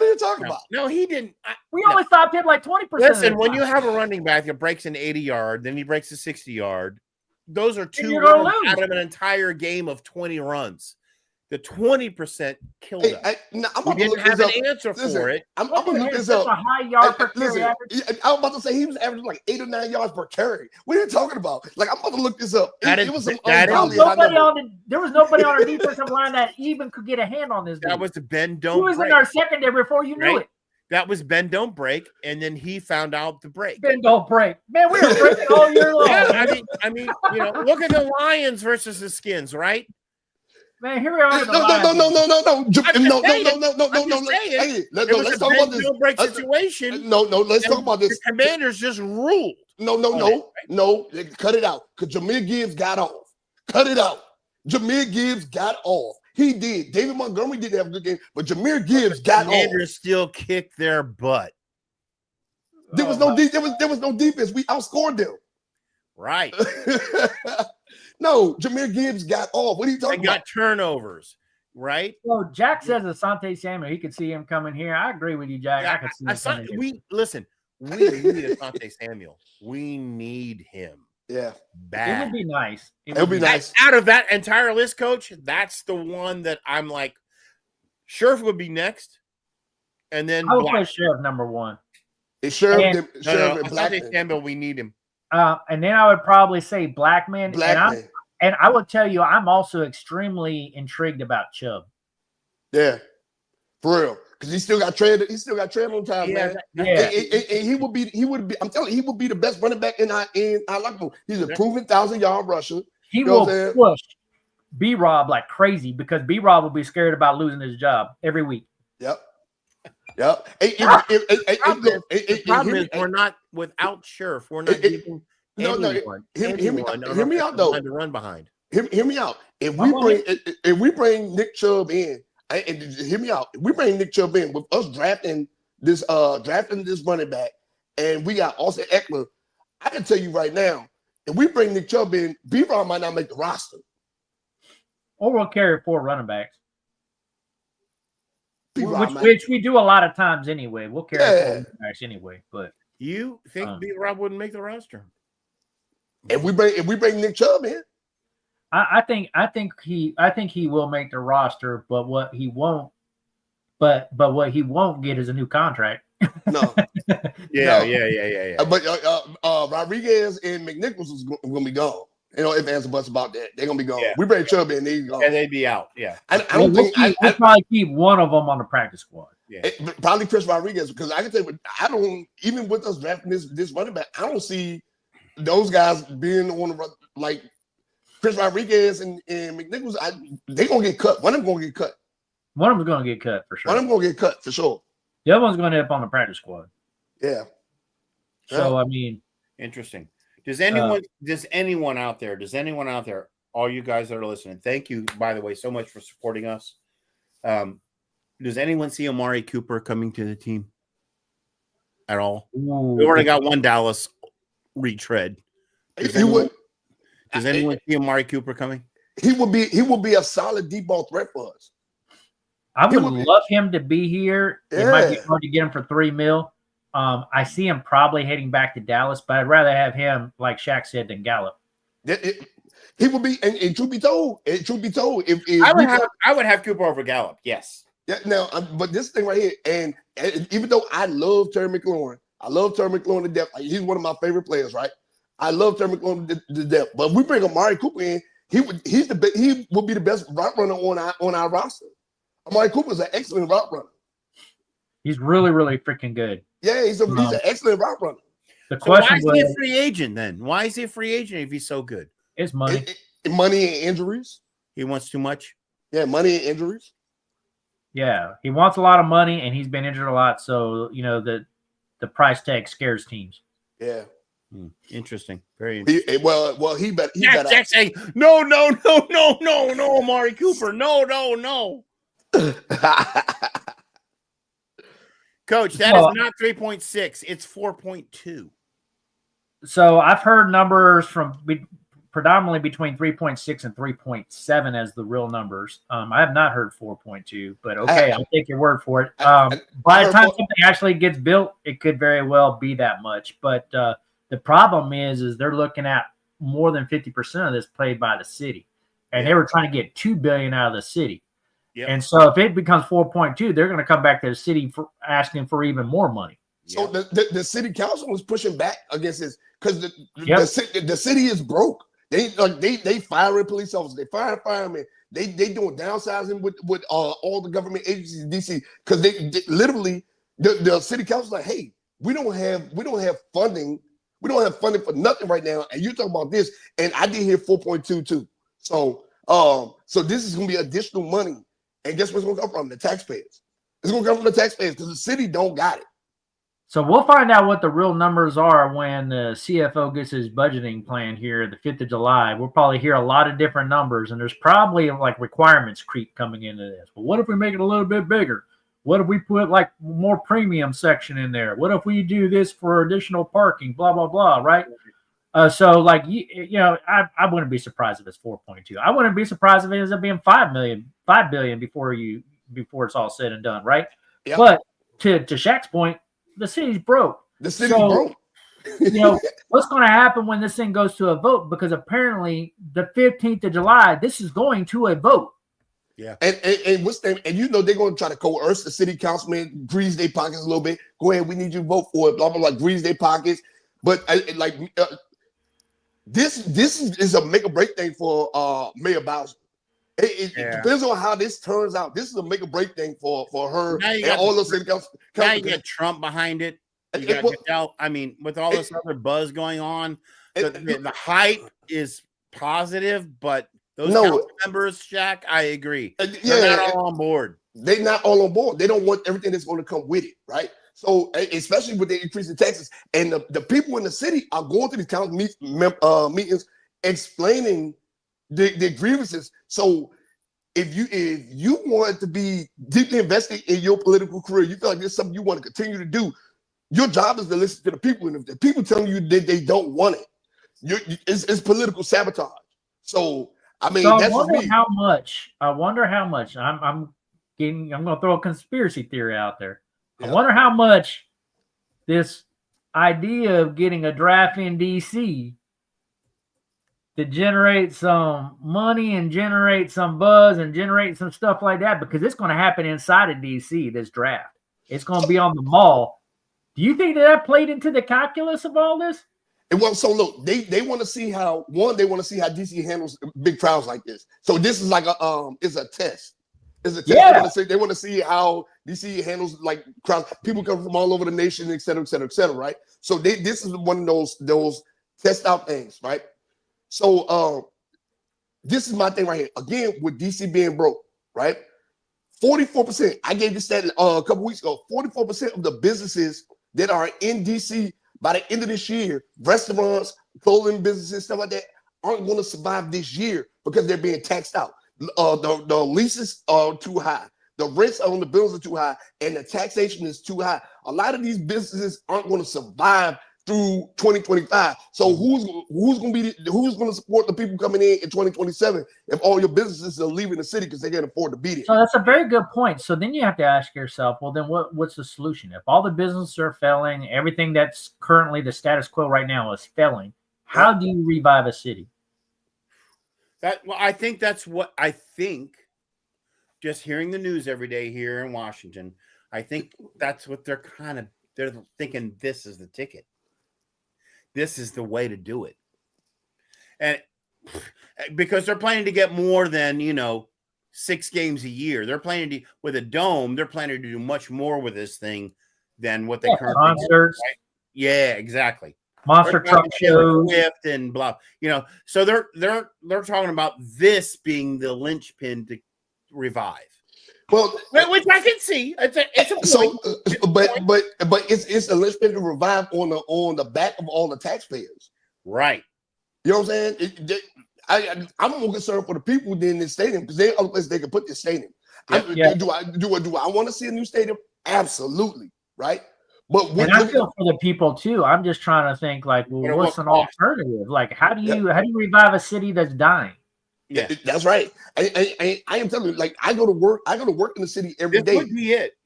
you talking about? No, he didn't. We only stopped him like 20%. Listen, when you have a running back that breaks an 80-yard, then he breaks a 60-yard, those are 2 runs out of an entire game of 20 runs. The 20% killed us. We didn't have an answer for it. I'm going to look this up. A high yard per carry average. I was about to say he was averaging like 8 or 9 yards per carry. What are you talking about? Like, I'm about to look this up. There was nobody on our defensive line that even could get a hand on this. That was the Ben Don't Break. He was in our secondary before you knew it. That was Ben Don't Break, and then he found out the break. Ben Don't Break. Man, we were breaking all year long. Yeah, I mean, look at the Lions versus the Skins, right? Man, here we are. No. Hey, let's talk about this. Break situation. No, let's talk about this. The Commanders just ruled. No. Cut it out. Because Jahmyr Gibbs got off. Cut it out. Jahmyr Gibbs got off. He did. David Montgomery didn't have a good game, but Jahmyr Gibbs got off. The Commanders still kicked their butt. There was no defense. We outscored them. Right. No, Jahmyr Gibbs got off. What are you talking about? Got turnovers, right? Well, Jack says Asante Samuel. He could see him coming here. I agree with you, Jack. Yeah, I could see him coming here. We need Asante Samuel. We need him. Yeah. It Bad. would be nice. It would be nice. Out of that entire list, Coach, that's the one that I'm like, Scherf would be next. And then I would put Scherf number 1. It's Scherf and Asante Samuel, we need him. And then I would probably say Blackman. And I would tell you, I'm also extremely intrigued about Chubb. Yeah, for real, because he still got tread on time, man. Yeah. And he would be. I'm telling you, he would be the best running back in our locker room. He's a proven 1,000-yard rusher. He will push B-Rob like crazy because B-Rob will be scared about losing his job every week. Yep. The problem is we're not without Scherf. We're not giving anyone. Hear me out though. To run behind. Hear me out. If we bring Nick Chubb in, and hear me out. If we bring Nick Chubb in with us drafting this running back, and we got Austin Eckler, I can tell you right now, if we bring Nick Chubb in, B-Rob might not make the roster. Or we'll carry 4 running backs. Which we do a lot of times anyway. We'll carry 4 running backs anyway. But you think B-Rob wouldn't make the roster? If we bring Nick Chubb in, I think he will make the roster, but what he won't get is a new contract. No. Yeah. But Rodriguez and McNichols is going to be gone. If answer buts about that, they're going to be gone. Yeah. We bring Chubb in, they're gone. And they'd be out. Yeah. I don't think we'll probably keep one of them on the practice squad. Yeah. Probably Chris Rodriguez, because I can tell you, I don't, even with us drafting this running back, I don't see those guys being on the like Chris Rodriguez and McNichols. They're going to get cut. One of them going to get cut. One of them's going to get cut for sure. One of them going to get cut for sure. The other one's going to end up on the practice squad. Yeah. So, I mean. Interesting. Does anyone out there, all you guys that are listening, thank you, by the way, so much for supporting us. Does anyone see Amari Cooper coming to the team at all? Ooh. We already got one Dallas retread. Does anyone see Amari Cooper coming? He would be a solid deep ball threat for us. I would love him to be here. Yeah. It might be hard to get him for $3 million. I see him probably heading back to Dallas, but I'd rather have him, like Shaq said, than Gallup. He would be, and truth be told, if I would have Cooper over Gallup. Yes. Yeah. Now, but this thing right here, and even though I love Terry McLaurin, to death. Like, he's one of my favorite players, right? I love Terry McLaurin to death. But if we bring Amari Cooper in, he would be the best route runner on our roster. Amari Cooper is an excellent route runner. He's really, really freaking good. Yeah, he's an excellent route runner. The So why question is he a was, free agent then? Why is he a free agent if he's so good? it's money. Money and injuries. He wants too much. Yeah, money and injuries. Yeah, he wants a lot of money, and he's been injured a lot. So the price tag scares teams. Yeah. Interesting. Very interesting. He better. Jack saying, no, Amari Cooper. No. Coach, that is not 3.6. It's 4.2. So I've heard numbers from predominantly between 3.6 and 3.7 as the real numbers. I have not heard 4.2, but okay, I'll take your word for it. By the time something actually gets built, it could very well be that much. But the problem is they're looking at more than 50% of this paid by the city, and they were trying to get $2 billion out of the city. Yep. And so if it becomes 4.2, they're going to come back to the city for asking for even more money. So the city council was pushing back against this because the city is broke. They firing police officers, they firing firemen, they doing downsizing with all the government agencies in DC because they literally the city council is like, hey, we don't have funding. We don't have funding for nothing right now, and you're talking about this, and I did hear 4.2 too. So this is gonna be additional money. And guess what's going to come from? The taxpayers. It's going to come from the taxpayers because the city don't got it. So we'll find out what the real numbers are when the CFO gets his budgeting plan here the 5th of July. We'll probably hear a lot of different numbers, and there's probably like requirements creep coming into this. Well, what if we make it a little bit bigger? What if we put like more premium section in there? What if we do this for additional parking? Blah, blah, blah, right? So like, I wouldn't be surprised if it's 4.2. I wouldn't be surprised if it ends up being $5 billion before it's all said and done, right? Yep. But to Shaq's point, the city's broke. The city's broke. What's going to happen when this thing goes to a vote? Because apparently the 15th of July, this is going to a vote. Yeah. And they're going to try to coerce the city councilman, grease their pockets a little bit. Go ahead, we need you to vote for it, blah, blah, blah, grease their pockets. But this is a make or break thing for Mayor Bowser. It depends on how this turns out. This is a make or break thing for her and all those city council. Now you get Trump behind it. You got Goodell. I mean, with all this other buzz going on, the hype is positive, but those council members, Shaq, I agree. They're not all on board. They're not all on board. They don't want everything that's going to come with it, right? So, especially with the increase in taxes, and the people in the city are going to these council meetings explaining the grievances. So, if you want to be deeply invested in your political career, you feel like this is something you want to continue to do, your job is to listen to the people. And if the people telling you that they don't want it, it's political sabotage. So, I mean, I wonder how much. I'm going to throw a conspiracy theory out there. I wonder how much this idea of getting a draft in DC to generate some money and generate some buzz and generate some stuff like that, because it's going to happen inside of DC, this draft. It's going to be on the mall. Do you think that played into the calculus of all this? Well, so look, they want to see how DC handles big crowds like this. So this is like it's a test. It's a test. Yeah. They want to see how DC handles like crowds. People come from all over the nation, et cetera, et cetera, et cetera, right? So this is one of those test out things, right? So this is my thing right here. Again, with DC being broke, right? 44%. I gave this stat a couple weeks ago. 44% of the businesses that are in DC by the end of this year, restaurants, clothing businesses, stuff like that, aren't going to survive this year because they're being taxed out. The leases are too high. The rents on the bills are too high, and the taxation is too high. A lot of these businesses aren't going to survive through 2025. So who's going to support the people coming in 2027 if all your businesses are leaving the city because they can't afford to beat it? So that's a very good point. So then you have to ask yourself, well, then what's the solution? If all the businesses are failing, everything that's currently the status quo right now is failing, how do you revive a city? I think that's what I think. Just hearing the news every day here in Washington, I think that's what they're thinking. This is the ticket. This is the way to do it. And because they're planning to get more than, 6 games a year. They're planning to, with a dome, they're planning to do much more with this thing than what they currently do. Concerts, Right? Yeah, exactly. monster truck shows. Swift and blah, so they're talking about this being the linchpin to revive. Well, Which I can see. It's a point. so, but it's a linchpin to revive on the back of all the taxpayers. Right. You know what I'm saying? I'm more concerned for the people in this stadium because they other places they can put this stadium. Do I want to see a new stadium? Absolutely, right? But And I feel for the people too. I'm just trying to think like, well, what's an alternative? Like, how do you revive a city that's dying? Yeah, that's right. I am telling you, like I go to work in the city every day. Would be it.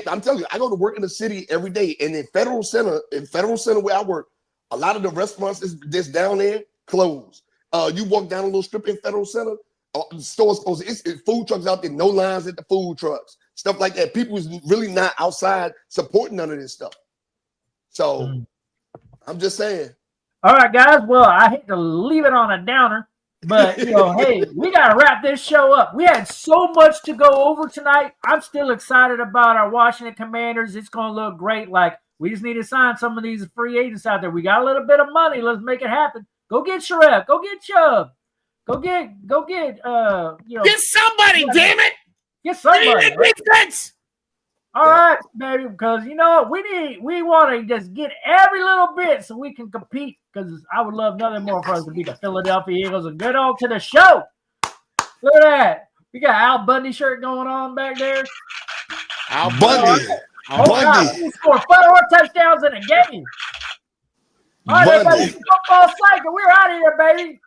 I'm telling you, I go to work in the city every day, and in Federal Center where I work, a lot of the restaurants that's down there closed. You walk down a little strip in Federal Center, the stores closed. It's food trucks out there, no lines at the food trucks, stuff like that. People is really not outside supporting none of this stuff. So I'm just saying. All right, guys. Well, I hate to leave it on a downer, but hey, we gotta wrap this show up. We had so much to go over tonight. I'm still excited about our Washington Commanders. It's gonna look great. Like, we just need to sign some of these free agents out there. We got a little bit of money. Let's make it happen. Go get Sharef. Go get Chubb. Go get Get somebody, damn it. Get somebody. Defense. All right, baby, because you know what? We want to just get every little bit so we can compete, because I would love nothing more for us to be the Philadelphia Eagles. And good on to the show. Look at that. We got Al Bundy shirt going on back there. Al Bundy. God, he scored 4 touchdowns in a game. All right, everybody, football cycle. We're out of here, baby.